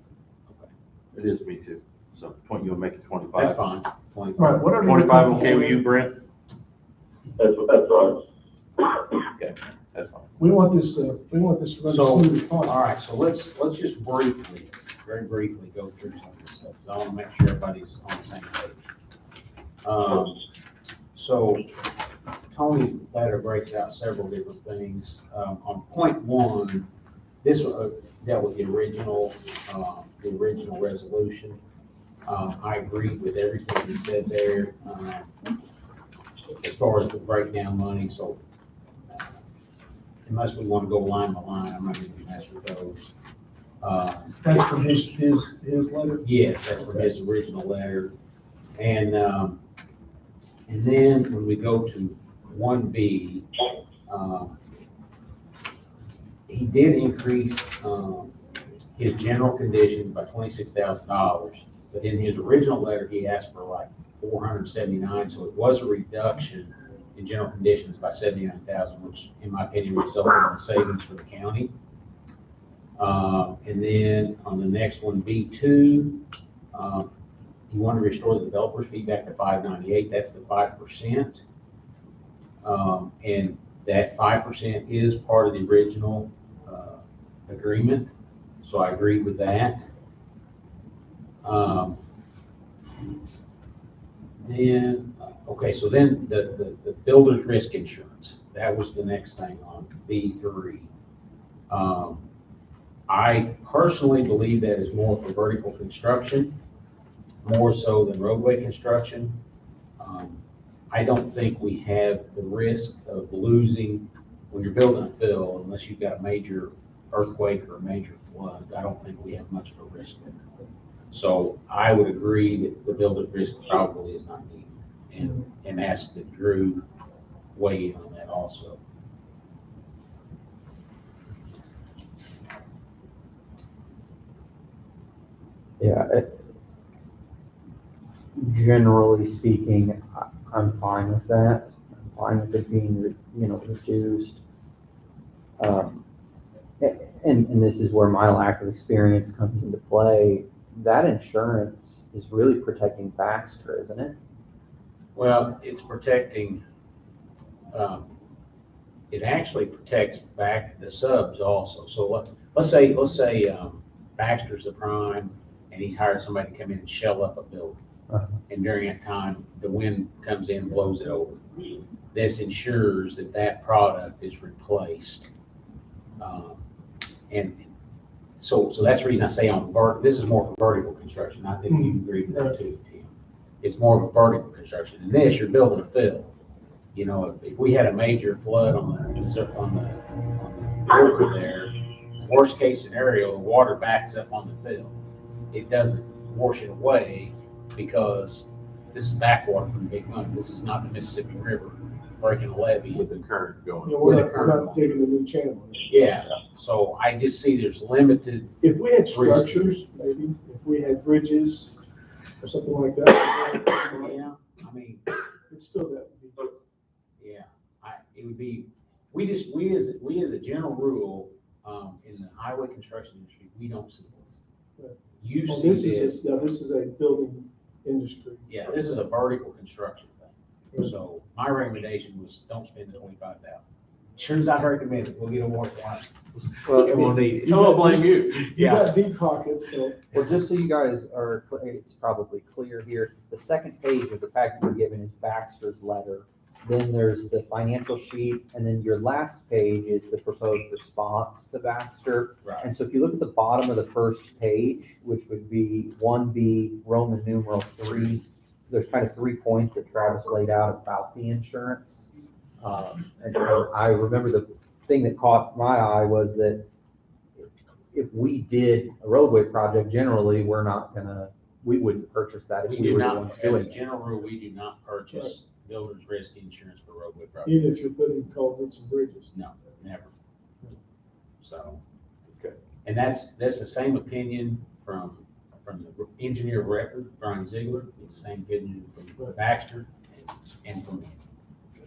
It is me too. So you'll make it 25. That's fine. 25. Right, whatever. 25 okay with you, Brent? That's right. Okay, that's fine. We want this to run as So, smooth as possible. all right, so let's just very briefly go through some of this stuff, 'cause I want to make sure everybody's on the same page. So Tony letter breaks out several different things. On point one, this dealt with the original resolution. I agreed with everything he said there, as far as the breakdown money, so unless we want to go line by line, I'm not going to mess with those. That's from his letter. Yes, that's from his original letter. And then when we go to 1B, he he did increase, his general conditions by $26,000. But in his original letter, he asked for like 479, so it was a reduction in general conditions by 79,000, which in my opinion resulted in savings for the county. And then on the next one, B2, you want to restore the developer's feedback to 598, that's the 5%. And that 5% is part of the original agreement, so I agree with that. Then, okay, so then the builder's risk insurance, that was the next thing on B3. I personally believe that is more for vertical construction, more so than roadway construction. I don't think we have the risk of losing, when you're building a fill, unless you've got a major earthquake or a major flood, I don't think we have much of a risk there. So I would agree that the builder's risk probably is not needed, and ask that Drew weigh in on that also. Yeah, generally speaking, I'm fine with that. I'm fine with it being, reduced. And this is where my lack of experience comes into play. That insurance is really protecting Baxter, isn't it? Well, it's protecting, it actually protects back the subs also. So let's say Baxter's the prime and he's hired somebody to come in and shell up a building. Uh-huh. And during that time, the wind comes in and blows it over. This ensures that that product is replaced. And so that's the reason I say this is more for vertical construction. I think you agree with that too, Tim. It's more of a vertical construction. And this, you're building a fill. If we had a major flood on the border there, worst case scenario, the water backs up on the fill. It doesn't wash it away because this is backwater from Big Money. This is not the Mississippi River breaking a levee. With the current going. We're not digging a new channel. Yeah, so I just see there's limited. If we had structures, maybe, if we had bridges or something like that. Yeah, I mean, It's still that. yeah, it would be, we as a general rule, in the highway construction industry, we don't see this. Right. You Well, see this this, is a building industry. yeah, this is a vertical construction thing. So my recommendation was don't spend the 25,000. Sure as I recommend it, we'll get a more client. Well, And we'll need it. So I'll blame you. You got deep pockets, so. Well, just so you guys are, it's probably clear here, the second page of the packet we're given is Baxter's letter. Then there's the financial sheet, and then your last page is the proposed response to Baxter. Right. And so if you look at the bottom of the first page, which would be 1B, Roman numeral 3, there's kind of 3 points that Travis laid out about the insurance. And I remember the thing that caught my eye was that if we did a roadway project, generally, we wouldn't purchase that We if we do were the not, ones as a doing it. general rule, we do not purchase builder's risk insurance for roadway projects. Even if you're putting culverts and bridges. No, never. So. Okay. And that's the same opinion from the engineer of record, Brian Ziegler. It's the same opinion from Baxter and from me.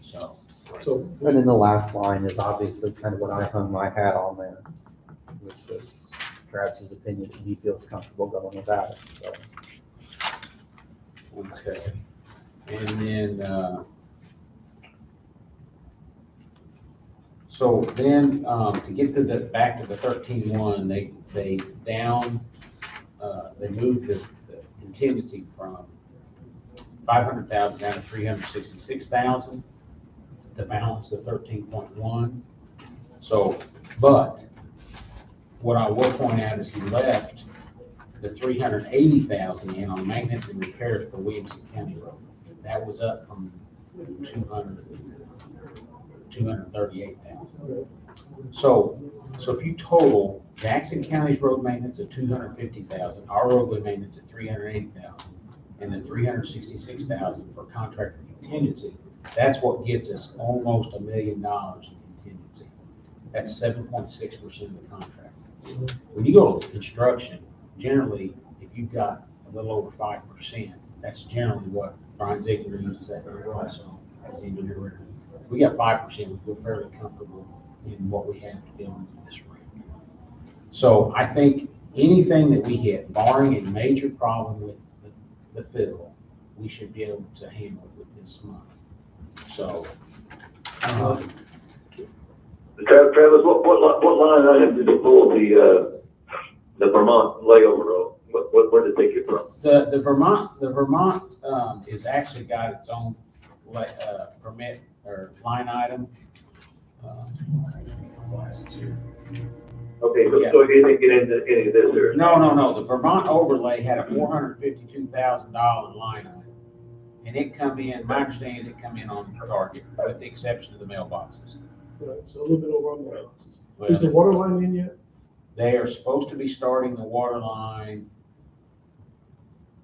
So. So, And then the last line is obviously kind of what I hung my hat on there, which was Travis's opinion, and he feels comfortable going with that. So. Okay. And then, so then, to get to back to the 13.1, they moved the contingency from 500,000 down to 366,000 to balance the 13.1. So, but what I will point out is he left the 380,000 in on maintenance and repairs for Williamson County Road. That was up from 238,000. So if you total Jackson County's road maintenance at 250,000, our roadway maintenance at 380,000, and then 366,000 for contractor contingency, that's what gets us almost $1 million in contingency. That's 7.6% of the contract. When you go to construction, generally, if you've got a little over 5%, that's generally what Brian Ziegler uses that number also as engineer. We got 5%, we feel fairly comfortable in what we have to build into this rate. So I think anything that we hit, barring a major problem with the fill, we should be able to handle it with this money. So, Travis, what line item did you pull the Vermont layover road? Where did they get from? the Vermont is actually got its own permit or line item. Okay, Yeah. so you didn't get into any of this there? No. The Vermont overlay had a $452,000 line item. And it come in, my understanding is it come in on target, with the exception of the mailboxes. Right, so a little bit over on the boxes. Well, Is the water line in yet? they are supposed to be starting the water line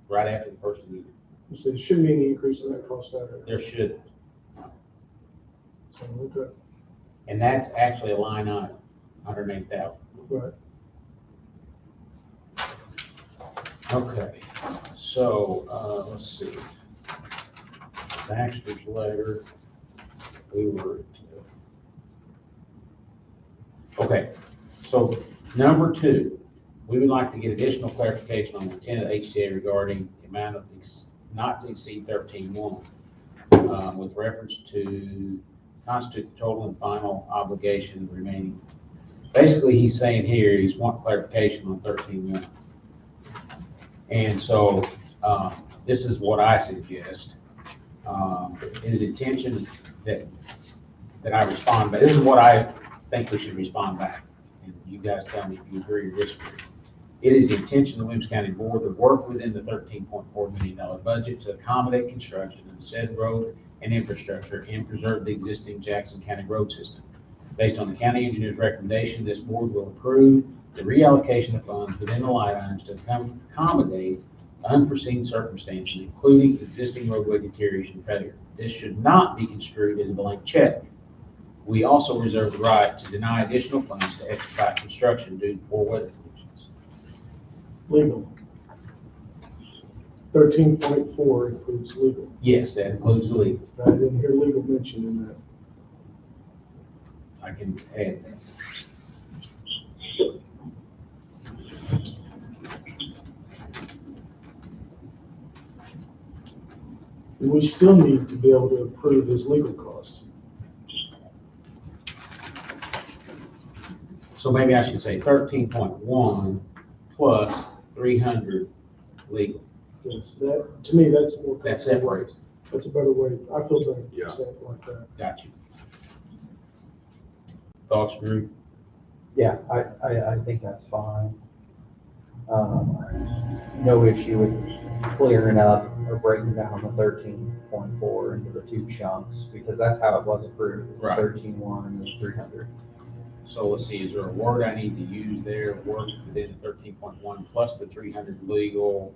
right after the first of the year. So there shouldn't be any increase in that cost either. There should, So, okay, and that's actually a line item, 108,000. right. Okay, so, let's see. Baxter's letter, we were, okay, so number 2, we would like to get additional clarification on the intent of the HCA regarding the amount of not to exceed 13.1, with reference to constitute the total and final obligation remaining. Basically, he's saying here, he's wanting clarification on 13.1. And so, this is what I suggest. His intention that I respond, but this is what I think we should respond back. And you guys tell me if you agree or disagree. It is the intention of the Williams County Board to work within the $13.4 million budget to accommodate construction of the said road and infrastructure and preserve the existing Jackson County road system. Based on the county engineer's recommendation, this board will approve the reallocation of funds within the line items to accommodate unforeseen circumstances, including existing roadway deterioration failure. This should not be construed as a blank check. We also reserve the right to deny additional funds to expedite construction due to poor weather conditions. Legal. 13.4 includes legal. Yes, that includes the legal. I didn't hear legal mentioned in that. I can add that. And we still need to be able to approve his legal costs. So maybe I should say 13.1 plus 300 legal. Yes, that, to me, that's more. That separates. That's a better way, I feel better Yeah. saying it like that. Got you. Thoughts, Drew? Yeah, I think that's fine. No issue with clearing up or breaking down the 13.4 into the 2 chunks, because that's how it was approved, Right. 13.1 and then 300. So let's see, is there a word I need to use there, work within 13.1 plus the 300 legal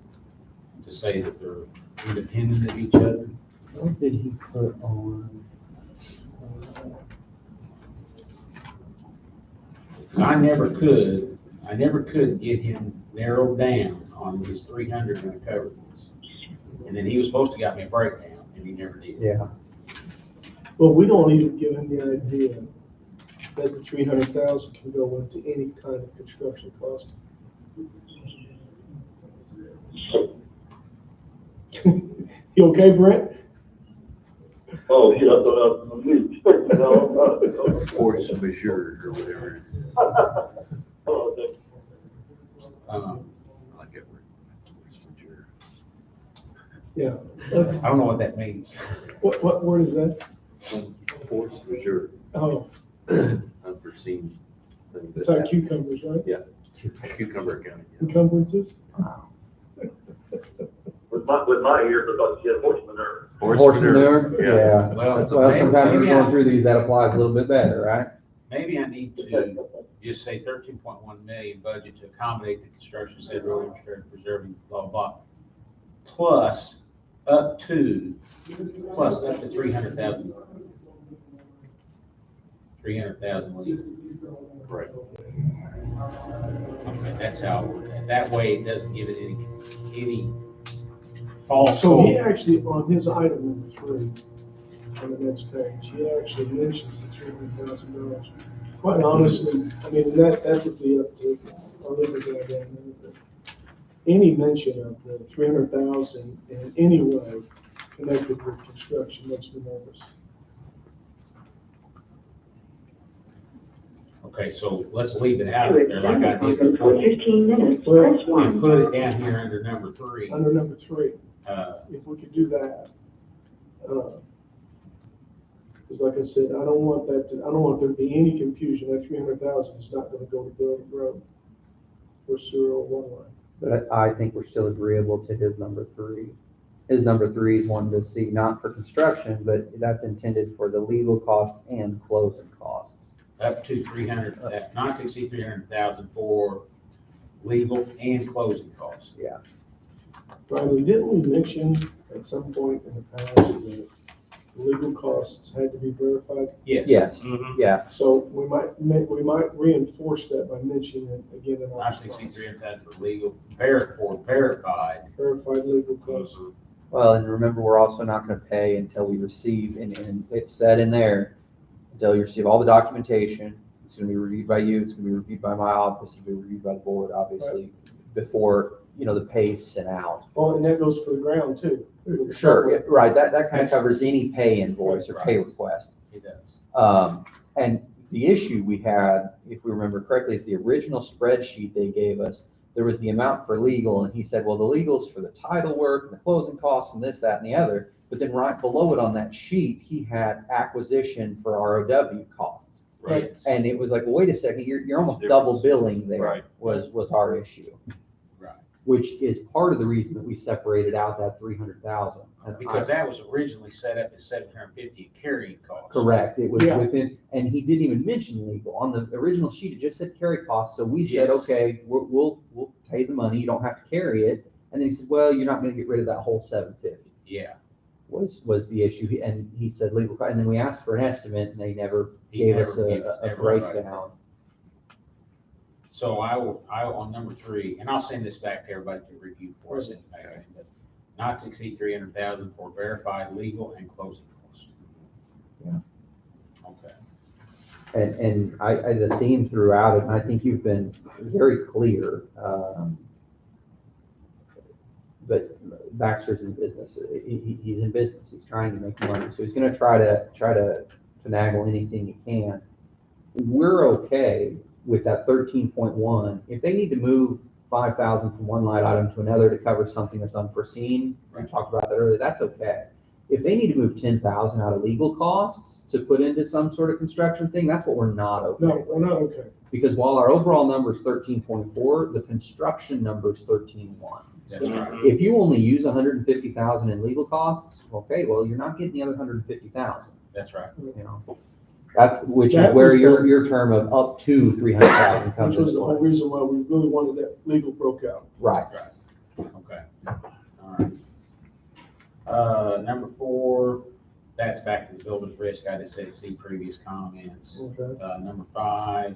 to say that they're independent of each other? What did he put on? Because I never could get him narrowed down on his 300 recoverables. And then he was supposed to got me a breakdown, and he never did. Yeah, Well, we don't even give him the idea that the 300,000 can go into any kind of construction cost. You okay, Brent? Oh, shit, I thought I was mute. No, Force majeure or whatever. oh, okay. I like that word. Force majeure. Yeah, that's, I don't know what that means. what word is that? Force majeure, Oh, unforeseen things. it's that like happen. cucumbers, right? Yeah, cucumber accounting. Yeah. Encumbrances? With my ears, I thought you said horse manure. horse manure, Yeah. yeah. Well, Well, maybe- sometimes maybe going I- through these, that applies a little bit better, right? Maybe I need to just say 13.1 million budget to accommodate the construction of said road infrastructure, preserving blah, blah, blah. Plus up to 300,000. 300,000 legal. Right. Okay, that's how, that way it doesn't give it any false So he hope. actually, on his item number 3, on the next page, he actually mentions the $300,000. Quite honestly, I mean, that would be up to our legal guy down there. But any mention of the 300,000 in any way connected with construction makes me nervous. Okay, so let's leave it out there like I did For before. 15 minutes, Well, press And 1. put it down here under number 3. Under number 3, Uh, if we could do that. Because like I said, I don't want there to be any confusion. That 300,000 is not gonna go to build a road or sewer or water line. But I think we're still agreeable to his number 3. His number 3 is one to see, not for construction, but that's intended for the legal costs and closing costs. up to 300, not to exceed 300,000 for legal and closing costs. Riley, didn't we mention at some point in the past that legal costs had to be verified? Yes. Yes, Mhm. yeah, So we might reinforce that by mentioning it again in our Not to exceed 300,000 for legal, verified. verified legal costs. well, and remember, we're also not gonna pay until we receive, and it's said in there, until you receive all the documentation. It's gonna be reviewed by you, it's gonna be reviewed by my office, it'll be reviewed by the board, obviously, before, the pay's sent out. Oh, and that goes for the ground too. Sure, yeah, right, that kind of covers any pay invoice or pay request. It does. And the issue we had, if we remember correctly, is the original spreadsheet they gave us. There was the amount for legal, and he said, well, the legal's for the title work and the closing costs and this, that, and the other. But then right below it on that sheet, he had acquisition for ROW costs. Right. And it was like, well, wait a second, you're almost double billing there, Right. was our issue. Right. Which is part of the reason that we separated out that 300,000. And Because that was originally set up as 750 carrying costs. Correct, it was Yeah. within, and he didn't even mention legal, on the original sheet, it just said carry costs, so we said, Yes. okay, we'll pay the money, you don't have to carry it, and then he said, well, you're not gonna get rid of that whole 750, Yeah. was the issue, and he said legal, and then we asked for an estimate, and they never He gave never us gave a everybody. breakdown. So I will, on number 3, and I'll send this back to everybody to review for us, but not to exceed 300,000 for verified legal and closing costs. Yeah. Okay. And I, the theme throughout it, and I think you've been very clear, but Baxter's in business. He's in business. He's trying to make money. So he's going to try to finagle anything he can. We're okay with that 13.1. If they need to move 5,000 from one line item to another to cover something that's unforeseen, we talked about that earlier, that's okay. If they need to move 10,000 out of legal costs to put into some sort of construction thing, that's what we're not okay. No, we're not okay. Because while our overall number is 13.4, the construction number is 13.1. That's right. If you only use 150,000 in legal costs, okay, well, you're not getting the other 150,000, That's right. which is That where was your term of up to 300,000 comes Which was into the whole play. reason why we really wanted that legal broke out. Right. Okay. All right. Number 4, that's back to the builder's risk. I just said see previous comments. Okay. Number 5,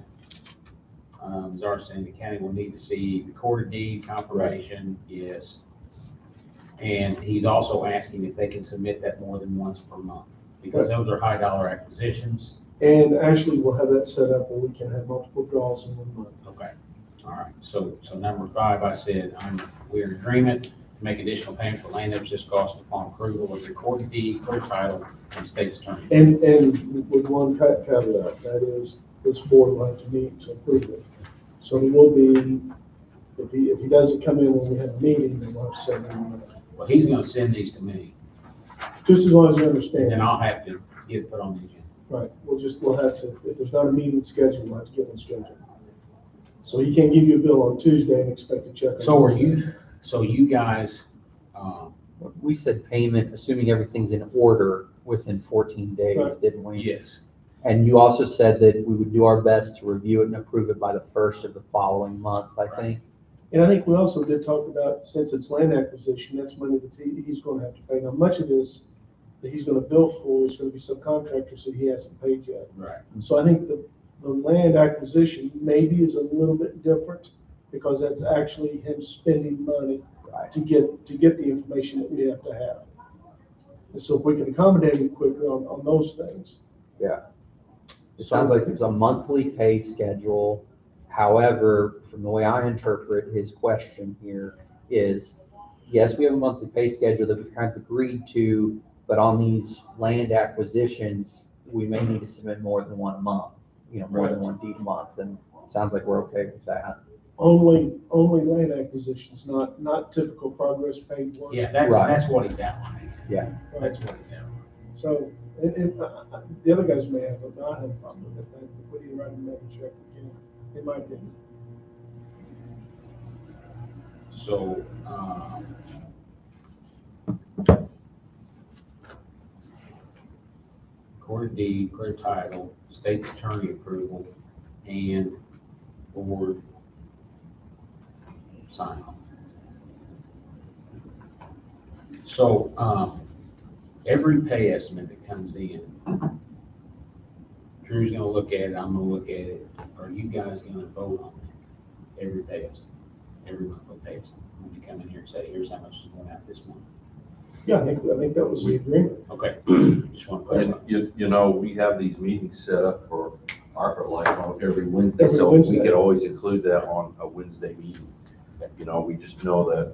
is our saying the county will need to see recorded deed confirmation, yes. And he's also asking if they can submit that more than once per month, because those are high dollar acquisitions. And actually, we'll have that set up where we can have multiple draws in 1 month. Okay, all right, so number 5, I said, we're in agreement to make additional payment for land acquisition costs upon approval of recorded deed, clear title, and state's attorney. And with one caveat, that is, this board will have to meet to approve it. So there will be, if he doesn't come in when we have a meeting, then we'll have to send him. Well, he's gonna send these to me, Just as long as you and understand. then I'll have to get it put on the agenda. Right, we'll have to, if there's not a meeting scheduled, we'll have to get one scheduled. So he can't give you a bill on Tuesday and expect a check. on So you guys, We said payment, assuming everything's in order within 14 days, Right. didn't we? yes, And you also said that we would do our best to review it and approve it by the first of the following month, I think. And I think we also did talk about, since it's land acquisition, that's money that he's gonna have to pay. Now, much of this that he's gonna bill for is gonna be subcontractors that he hasn't paid yet. Right. So I think the land acquisition maybe is a little bit different, because that's actually him spending money Right. to get the information that we have to have. And so if we can accommodate him quicker on those things. It sounds like there's a monthly pay schedule. However, from the way I interpret his question here is, yes, we have a monthly pay schedule that we've kind of agreed to, but on these land acquisitions, we may need to submit more than one a month, more than one deed a month, and it sounds like we're okay with that. Only land acquisitions, not typical progress paid work. Yeah, that's, Right. that's what he's outlining. Yeah. That's what he's outlining. So, the other guys may have, but I have a problem with it. We need to write another check again, in my opinion. So, recorded deed, clear title, state's attorney approval, and board sign off. So, every pay estimate that comes in, Drew's gonna look at it, I'm gonna look at it. Are you guys gonna vote on it? Every pay estimate, every monthly pay estimate. When you come in here and say, here's how much is going out this month. Yeah, I think that was the agreement. Okay, just want to And clarify. we have these meetings set up for ARPA like on every Wednesday, Every so Wednesday. we could always include that on a Wednesday meeting. We just know that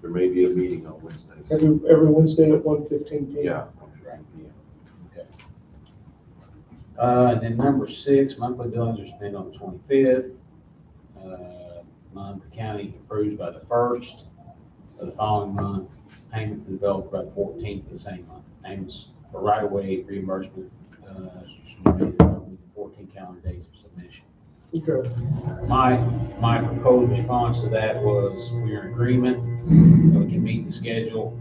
there may be a meeting on Wednesdays. Every Wednesday at 1:15 p.m. Yeah. And then number 6, monthly billings are spent on the 25th. Month, the county approves by the 1st of the following month. Payment to the developer by the 14th of the same month. Payments for right-of-way reimbursement, should be made within 14 calendar days of submission. Okay. My proposed response to that was, we're in agreement, that we can meet the schedule,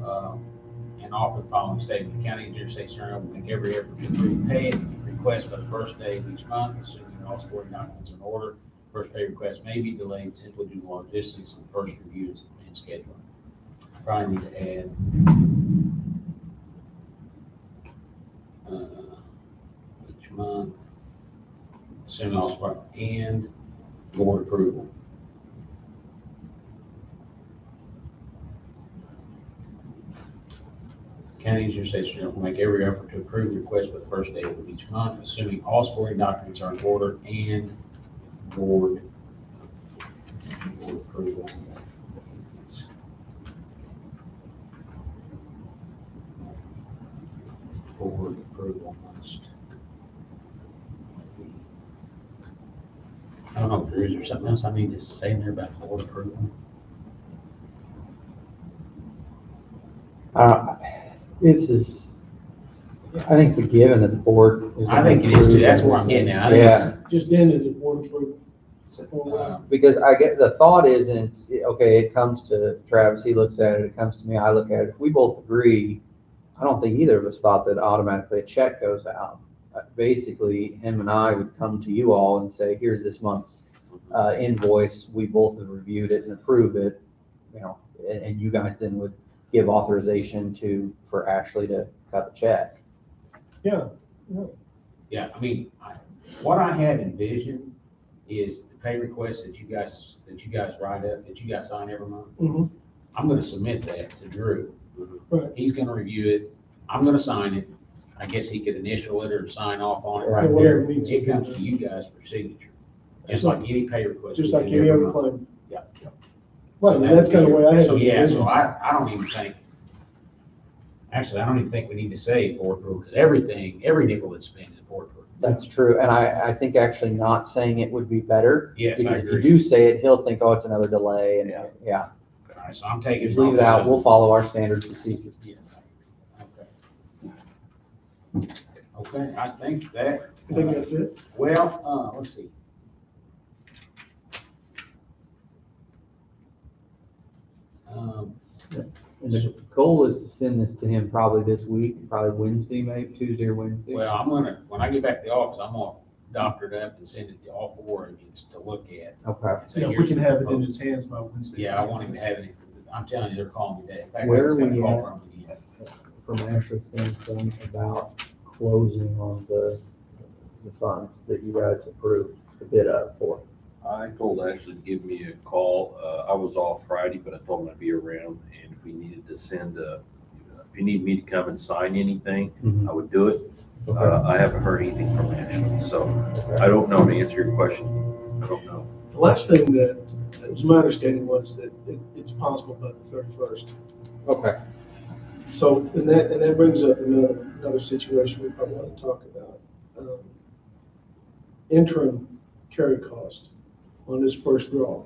and offer the following statement. The county engineer states will make every effort to approve pay request by the first day of each month, assuming all supporting documents are in order. First pay request may be delayed simply due to logistics and first reviews and scheduling. Probably need to add each month, assuming all support and board approval. County engineer states will make every effort to approve the request by the first day of each month, assuming all supporting documents are in order and board approval. Board approval must. I don't know, Drew, is there something else I need to say in there about board approval? I think it's a given that the board is. I think it is too, that's where I'm getting at. I think Yeah. Just ended at board approval. Because I get, the thought isn't, okay, it comes to Travis, he looks at it comes to me, I look at it. If we both agree, I don't think either of us thought that automatically a check goes out. Basically, him and I would come to you all and say, here's this month's invoice. We both have reviewed it and approved it, and you guys then would give authorization for Ashley to cut the check. Yeah. Yeah, I mean, what I had envisioned is the pay requests that you guys write up, that you guys sign every month. Mhm. I'm gonna submit that to Drew. Right. He's gonna review it. I'm gonna sign it. I guess he could initial it or sign off on it Right. right Whatever there. needs to It be comes done. to you guys for signature, just like any pay request. Just we like do any every other month. claim. Yeah. Right, and that's kind of the way I had. So, it. yeah, so I don't even think, actually, I don't even think we need to say board approval, because every nickel that's spent is board approval. That's true, and I think actually not saying it would be better. Yes, I Because if you agree. do say it, he'll think, oh, it's another delay, and, Yeah. All right, so I'm taking. just leave it out, we'll follow our standard procedure. Yes. Okay. Okay, I think that. I think that's it. Well, let's see. And the goal is to send this to him probably this week, probably Wednesday, maybe Tuesday or Wednesday. Well, when I get back to the office, I'm gonna doctor it up and send it to all 4 of you to look at. Okay. and say, Yeah, we "Here's can the have it in proposal." his hands by Wednesday. Yeah, I want him to have it. I'm telling you, they're calling me today. In fact, I Where just got are a we call at? from him again. from Ashley's standpoint about closing on the funds that you guys approved the bid up for? I told Ashley to give me a call. I was off Friday, but I told him I'd be around, and if we needed to send if you need me to come and sign anything, I would do it. Okay. I haven't heard anything from Ashley, so I don't know, to answer your question. I don't know. The last thing that was my understanding was that it's possible by the 31st. Okay. So, and that brings up another situation we probably want to talk about. Interim carry cost on this first draw.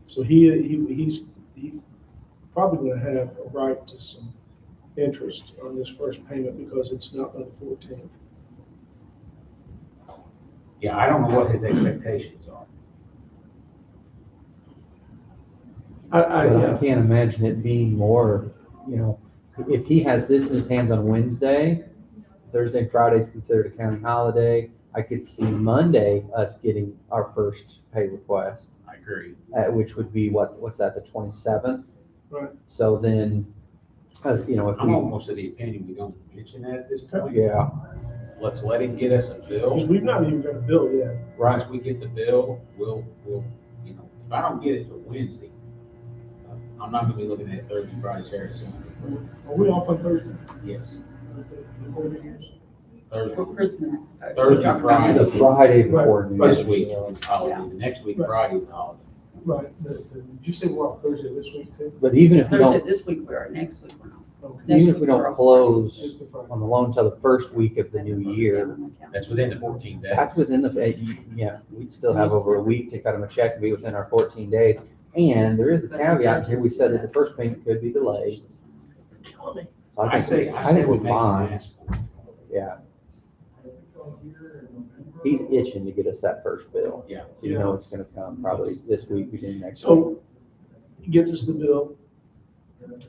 So he's probably going to have a right to some interest on this first payment because it's not by the 14th. Yeah, I don't know what his expectations are. I can't imagine it being more, if he has this in his hands on Wednesday, Thursday and Friday is considered a county holiday. I could see Monday us getting our first pay request, I agree. which would be what's that, the 27th? Right. So then, if I'm we, almost of the opinion we don't mention that at this point. yeah, Let's let him get us a bill. Because we've not even got a bill yet. right. Once we get the bill, we'll, if I don't get it till Wednesday, I'm not gonna be looking at Thursday, Friday, Saturday, Sunday. Are we off on Thursday? Yes, Before New Year's? Thursday, For Christmas. Thursday, The Friday. Friday before New This Year's. week is holiday, the next week Friday is holiday. Right. Did you say we're off Thursday this week too? But even if we Thursday don't, this week we are, next week we're not. Okay. even if we don't close Just the Friday. on the loan till the first week of the new year, That's within the 14 days. that's within we'd still have over a week to cut them a check and be within our 14 days. And there is a caveat here, we said that the first payment could be delayed. So I think we we're make him fine, ask for it. yeah. He's itching to get us that first bill. Yeah. So it's gonna come probably this week, beginning next week. So, he gets us the bill,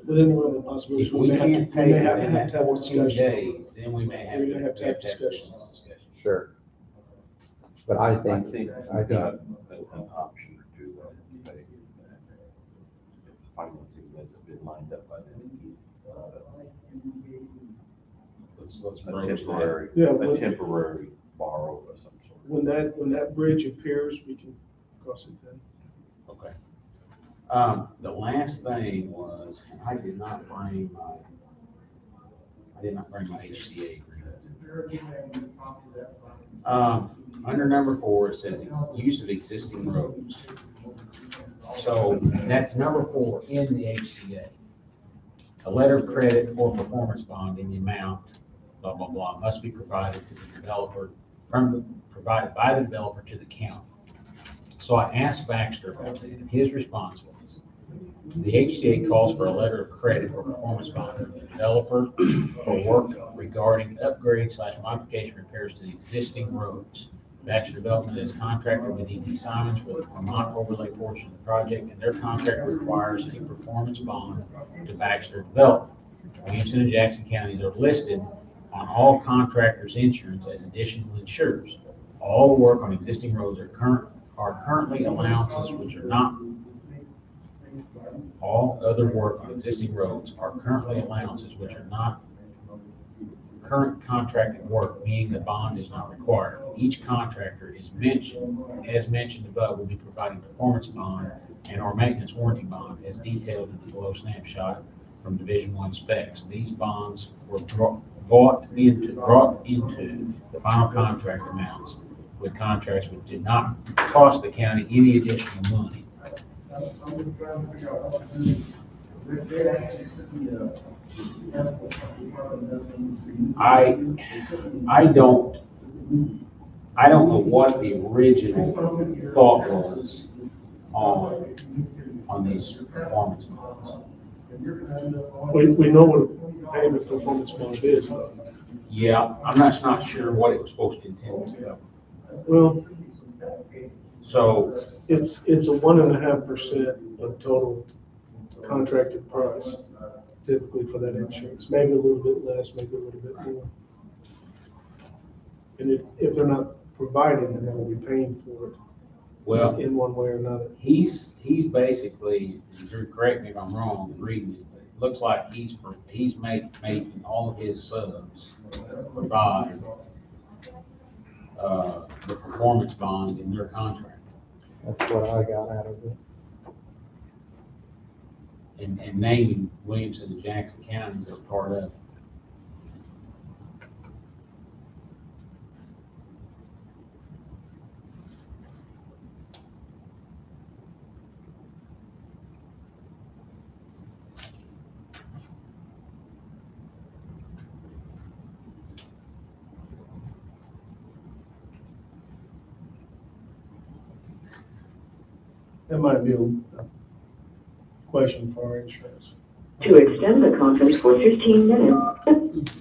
within the realm of possibilities. If we can't pay may have within to that have a 14 discussion. days, then we may have We to may have to have this discussion. discussion. Sure. But I I think, think I we've think, got an option to pay. If financing hasn't been lined up by then. Let's A broach that. temporary, Yeah, a temporary borrow of some sort. When that bridge appears, we can cross it then. Okay. The last thing was, and I did not bring my HCA agreement. Under number 4, it says use of existing roads. So that's number 4 in the HCA. A letter of credit or performance bond in the amount, blah, blah, blah, must be provided to the developer, provided by the developer to the county. So I asked Baxter about that, and his response was, the HCA calls for a letter of credit or performance bond from the developer for work regarding upgrade/modification repairs to the existing roads. Baxter Development is contracted with E.T. Simons for the Vermont overlay portion of the project, and their contract requires a performance bond to Baxter Development. Williamson and Jackson counties are listed on all contractors' insurance as additional insurers. All work on existing roads are currently allowances which are not. All other work on existing roads are currently allowances which are not current contracted work, meaning the bond is not required. Each contractor is mentioned, as mentioned above, will be providing performance bond and or maintenance warranty bond as detailed in the below snapshot from Division 1 specs. These bonds were brought into the final contract amounts with contracts which did not cost the county any additional money. I don't know what the original thought was on these performance bonds. We know what a payment performance bond is, though. Yeah, I'm not sure what it was supposed to intend to be. Well, So, it's a 1.5% of total contracted price typically for that insurance, maybe a little bit less, maybe a little bit more. And if they're not providing, then they'll be paying for it well, in one way or another. he's basically, Drew, correct me if I'm wrong, reading it, but looks like he's making all of his subs provide, the performance bond in their contract. That's what I got out of it. And naming Williamson and Jackson counties as part of it. That might be a question for our insurance. To extend the conference for 15 minutes.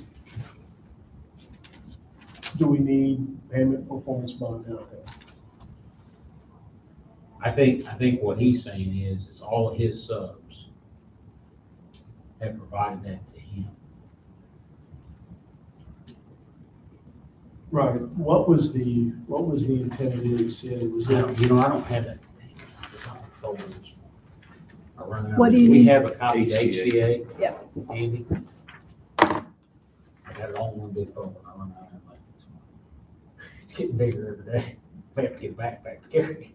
Do we need payment performance bond out there? I think what he's saying is all of his subs have provided that to him. Right, what was the intent of the HCA? Was Now, it, you know, I don't have that. Folders. I run out. What do you We need? have a copy of HCA. Yeah. Andy. I got it all in one big folder. I run out of like, it's getting bigger every day. We have to get back to carry.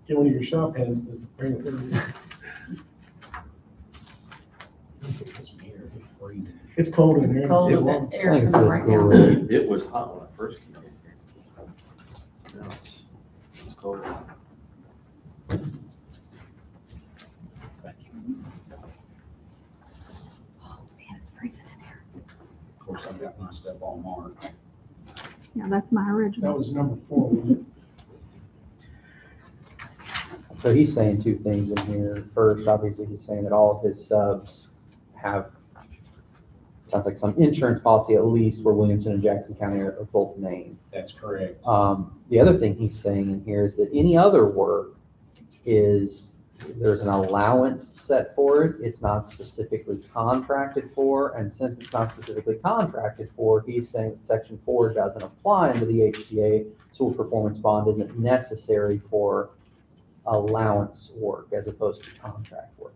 get one of your shop hands to bring it with you? It's cold in here. It's cold It with won't- that air I think coming it right feels now. good. It was hot when I first came in here. Now it's cold. Oh, man, it's freezing in here. Of course, I've got my stuff all marked. Yeah, that's my That original. was number 4, wasn't it? So he's saying two things in here. First, obviously, he's saying that all of his subs have, sounds like some insurance policy at least where Williamson and Jackson County are both named. That's correct. The other thing he's saying in here is that any other work is, there's an allowance set for it. It's not specifically contracted for. And since it's not specifically contracted for, he's saying that Section 4 doesn't apply under the HCA, so a performance bond isn't necessary for allowance work as opposed to contract work.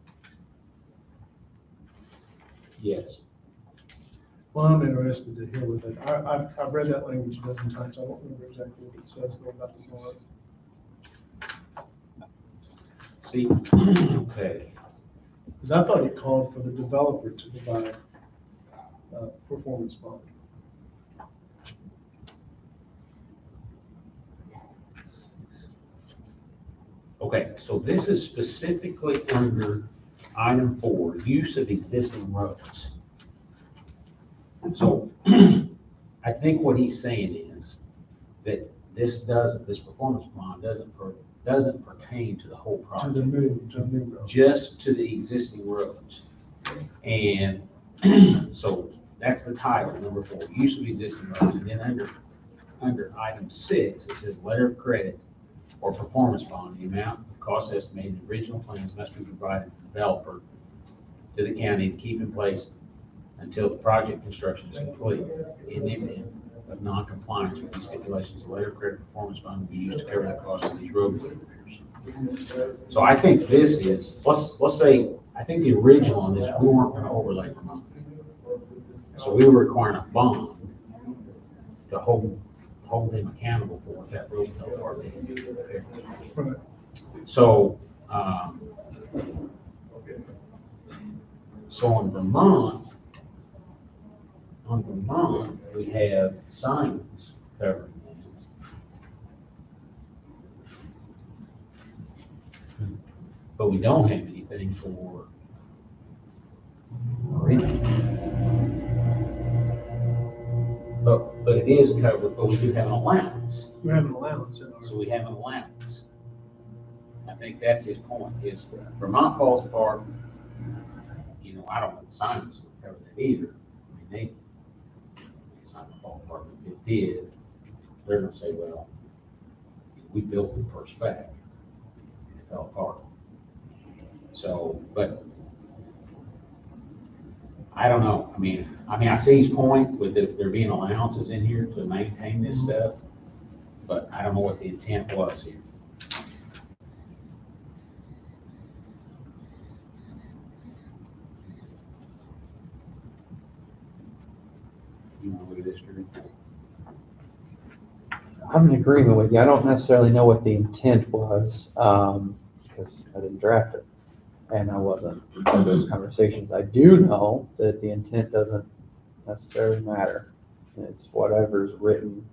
Yes. Well, I'm interested to hear what that, I've read that language a dozen times. I don't remember exactly what it says though about the bond. See, okay. Because I thought it called for the developer to provide performance bond. Okay, so this is specifically under item 4, use of existing roads. So I think what he's saying is that this performance bond doesn't pertain to the whole To the project, new road. just to the existing roads. And so that's the title, number 4, use of existing roads. And then under item 6, it says letter of credit or performance bond, the amount of cost estimated in the original plans must be provided to the developer to the county to keep in place until the project construction is complete. In the event of non-compliance with these stipulations, the letter of credit performance bond will be used to cover the cost of these road repairs. So I think this is, let's say, I think the original on this, we weren't gonna overlay Vermont. So we were requiring a bond to hold them accountable for what that road fell apart. Right. So, so on Vermont, we have signs covering that. But we don't have anything for But it is covered, but we do have an allowance. We have an allowance in So we have an allowance. I think that's his point, is Vermont falls apart, you know, I don't know the science would cover that either. I mean, it's not gonna fall apart, but if it did, they're gonna say, well, we built it per spec, and it fell apart. So, but I don't know, I mean, I see his point with there being allowances in here to maintain this stuff, but I don't know what the intent was here. You want to look at this, Drew? I'm in agreement with you. I don't necessarily know what the intent was, because I didn't draft it. And I wasn't part of those conversations. I do know that the intent doesn't necessarily matter. It's whatever's written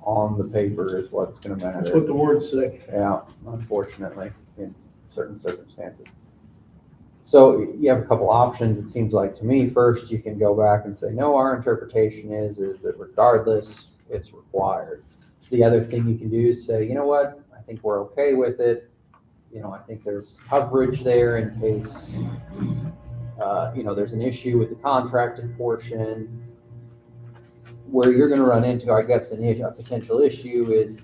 on the paper is what's gonna That's matter. what the words say. Yeah, unfortunately, in certain circumstances. So you have a couple options, it seems like to me. First, you can go back and say, no, our interpretation is that regardless, it's required. The other thing you can do is say, you know what, I think we're okay with it. You know, I think there's coverage there in case, there's an issue with the contracted portion. Where you're gonna run into, I guess, a potential issue is,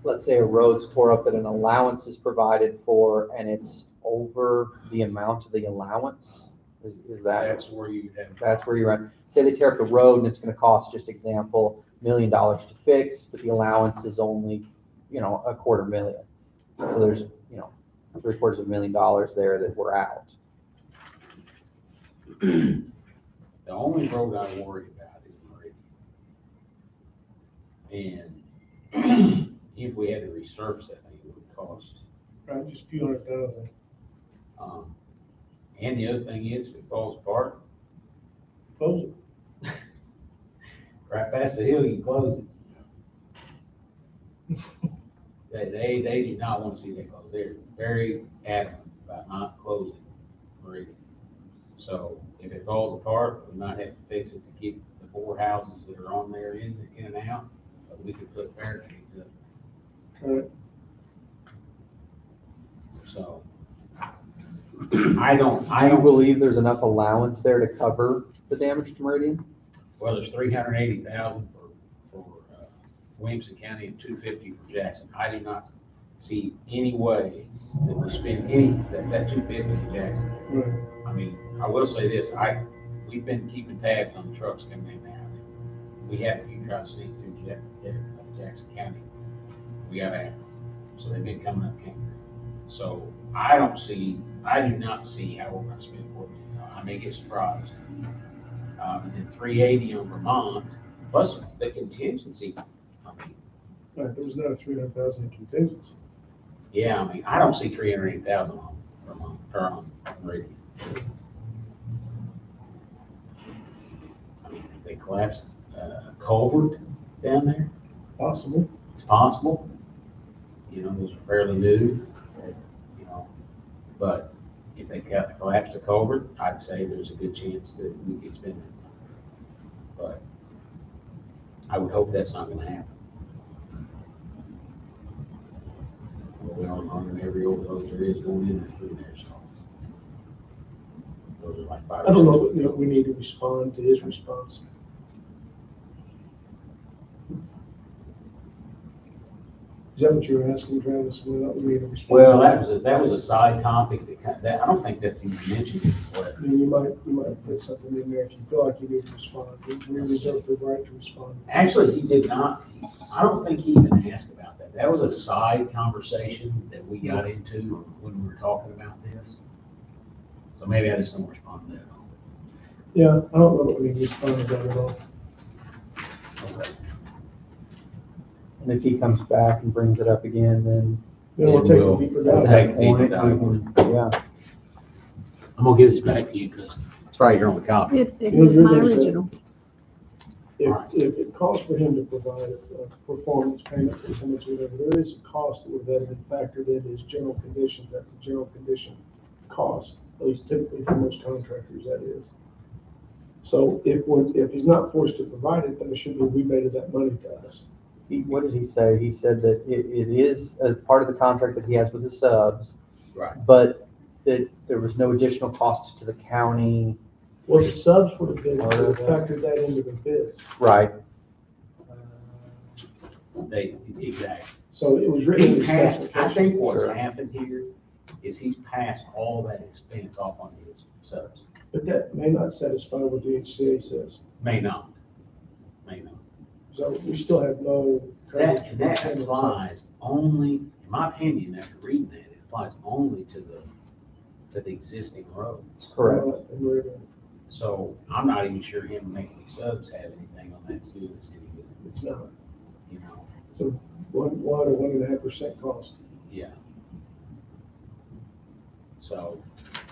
let's say a road's tore up that an allowance is provided for and it's over the amount of the allowance. Is that? That's where you have. That's where you run. Say they tear up the road and it's gonna cost, just example, $1 million to fix, but the allowance is only, $250,000. So there's, $750,000 there that we're out. The only road I worry about is Meridian. And if we had to resurface that thing, it would cost. Right, just a few $100,000. And the other thing is, if it falls apart, Close it. right past the hill, you can close it. They do not want to see that closed. They're very adamant about not closing Meridian. So if it falls apart, we might have to fix it to keep the 4 houses that are on there in and out, but we could put barricades up. Right. So I Do you don't, believe there's enough allowance there to cover the damage to Meridian? well, there's 380,000 for Williamson County and 250 for Jackson. I do not see any way that we spend that 250 in Jackson. Right. I mean, I will say this, we've been keeping tabs on the trucks coming in and out. We had a few try to sneak through Jackson County. We got after them. So they've been coming up Kangaroo. So I do not see how we're gonna spend $4 million. I may get surprised. And then 380 on Vermont, plus the contingency. I mean, Right, there was another 300,000 in contingency. yeah, I mean, I don't see 380,000 on Vermont, or on Meridian. I mean, if they collapse culvert down there, Possible. it's possible. Those are fairly new, but if they collapse the culvert, I'd say there's a good chance that we could spend it. But I would hope that's not gonna happen. We are running every overload there is going in there through there, so. Those are like 5. I don't know, but we need to respond to his response. Is that what you were asking, Travis? We need to respond. Well, that was a side topic that I don't think that's even mentioned in this I letter. mean, you might put something in there if you feel like you need to respond. We reserve the right to respond. Actually, he did not, I don't think he even asked about that. That was a side conversation that we got into when we were talking about this. So maybe I just don't respond to that. Yeah, I don't know that we need to respond to that at all. Okay. And if he comes back and brings it up again, then Then we'll It take will. a deeper We'll dive. take a point, deeper dive. we can- yeah. I'm gonna give this back to you because it's right here on the copy. It was my original. If it costs for him to provide a performance payment for so much whatever, there is a cost that would have been factored into his general conditions. That's a general condition cost, at least typically for most contractors, that is. So if he's not forced to provide it, then it should be rebated that money to us. What did he say? He said that it is a part of the contract that he has with the subs, Right. but that there was no additional cost to the county. Well, the subs would have been, Part of that. factored that into the bids. Right. Exactly. So it was written in He the passed, I specification. think what's happened here is he's passed all that expense off on his subs. But that may not satisfy what the HCA says. May not. So we still have no coverage. for That 10%. applies only, in my opinion, after reading that, it applies only to the existing roads. Correct. And we're- So I'm not even sure him and making subs have anything on that to do with this any good, It's not, you know? it's a 1.5% cost. Yeah. So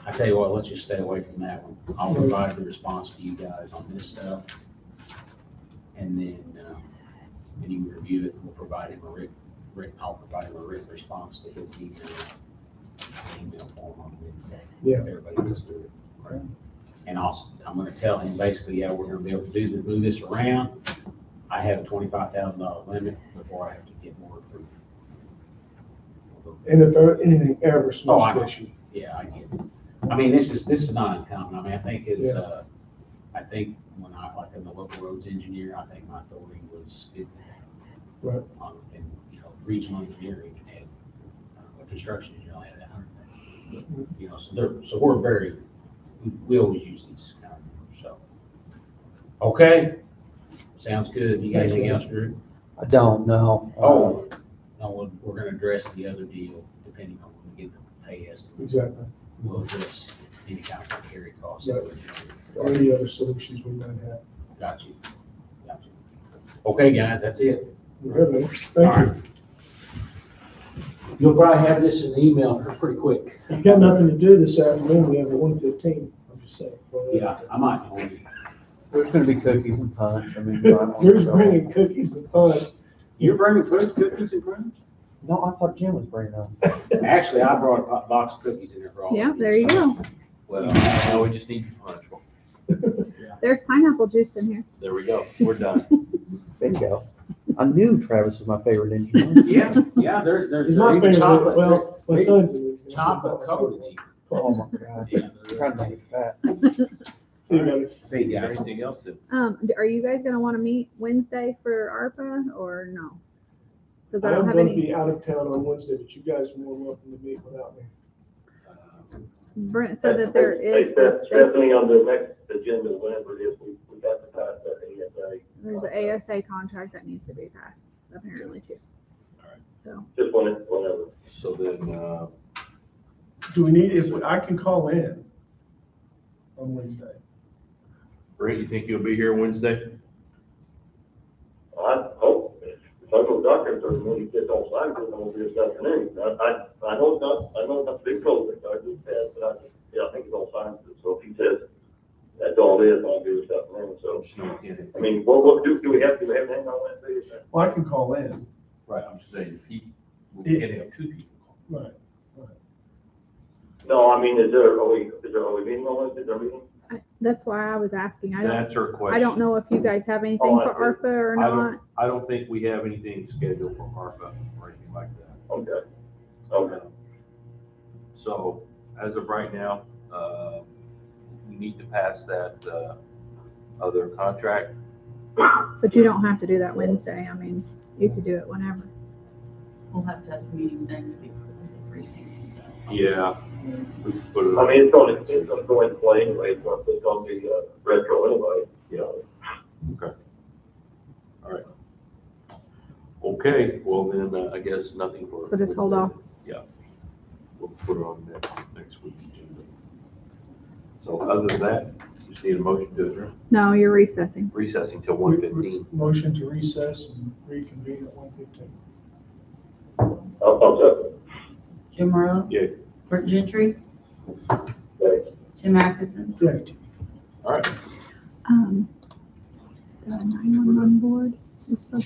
I tell you what, let's just stay away from that one. I'll provide the response to you guys on this stuff. And then, when you review it, we'll provide him a I'll provide him a written response to his email form on Wednesday. Yeah. Everybody goes through it. And I'm gonna tell him basically, yeah, we're gonna be able to move this around. I have a $25,000 limit before I have to get more approved. And if anything ever Oh, I smells know. fishy, Yeah, I get it. I mean, this is not uncommon. I mean, I think it's, Yeah. I think when I, like in the local roads engineer, I think my authority was 50. Right. And, you know, regional engineering had, construction engineer only had 100. You know, so we're very, we always use these kind of numbers, so. Okay, sounds good. You got anything else, Drew? I don't know. Oh, no, we're gonna address the other deal depending on when we get the pay estimate. exactly, We'll address any kind of carry costs. Right. or any other solutions we might have. Got you. Okay, guys, that's it. Okay, man. All Thank right. You'll probably have this in the email pretty quick. you. You've got nothing to do this afternoon, we have a 1:15, I'm just saying. Yeah, I might join you. There's gonna be cookies and punch. I mean, I don't want You're to- bringing cookies and punch. You're bringing cookies and cream? No, I thought Jim was bringing them. Actually, I brought a box of cookies in there for all of Yeah, you, there you so- go. Well, now we just need your punch. There's pineapple juice in here. There we go. We're done. Bingo. I knew Travis was my favorite engineer. Yeah, there's He's my even favorite, chocolate. well, my son's a. Chocolate coated even. Oh my God. Yeah, Trying to make it fat. See you, buddy. See you Is there guys. anything else that, Are you guys gonna wanna meet Wednesday for ARPA or no? Cause I don't I'm have gonna any, be out of town on Wednesday, but you guys are more than welcome to meet without me. Brent said that there is Hey, this, Stephanie, on the next agenda, whenever it is, we got to pass that ASA. there's an ASA contract that needs to be passed, apparently too. Alright. So, Just whenever. so then, Do we need, if, I can call in on Wednesday. Brent, you think you'll be here Wednesday? I hope, if I go doctor, or when he gets on site, I'm gonna be this afternoon. I know it's not big COVID, I just had, but I think it's all sciences, so if he says that's all it is, I'll do this afternoon, so. Just know we can't- I mean, what do we have anything on Wednesday? Is that- Well, I can call in. Right, I'm just saying, if we can't have two people. Right. No, I mean, are we meeting on Wednesday, is there a meeting? that's why I was asking. That's her question. I don't know if you guys have anything Oh, for I see. ARPA or I not. I don't think we have anything scheduled for ARPA or anything like that. Okay. So as of right now, we need to pass that, other contract. But you don't have to do that Wednesday. I mean, you could do it whenever. We'll have to have some meetings next week with the precinct and stuff. Yeah. We can put it I on. mean, it's gonna go into play anyway, it's gonna be retro anyway, you know. Okay. All right. Okay, well then, I guess nothing for. So just hold off. Yeah. We'll put it on next week's agenda. So other than that, just need a motion to adjourn, No, you're recessing. recessing till 1:15. Motion to recess and reconvene at 1:15. I'll second. Jim Morrow? Yeah. Bert Gentry? Okay. Tim Atkinson? Right. All right. The 911 board is supposed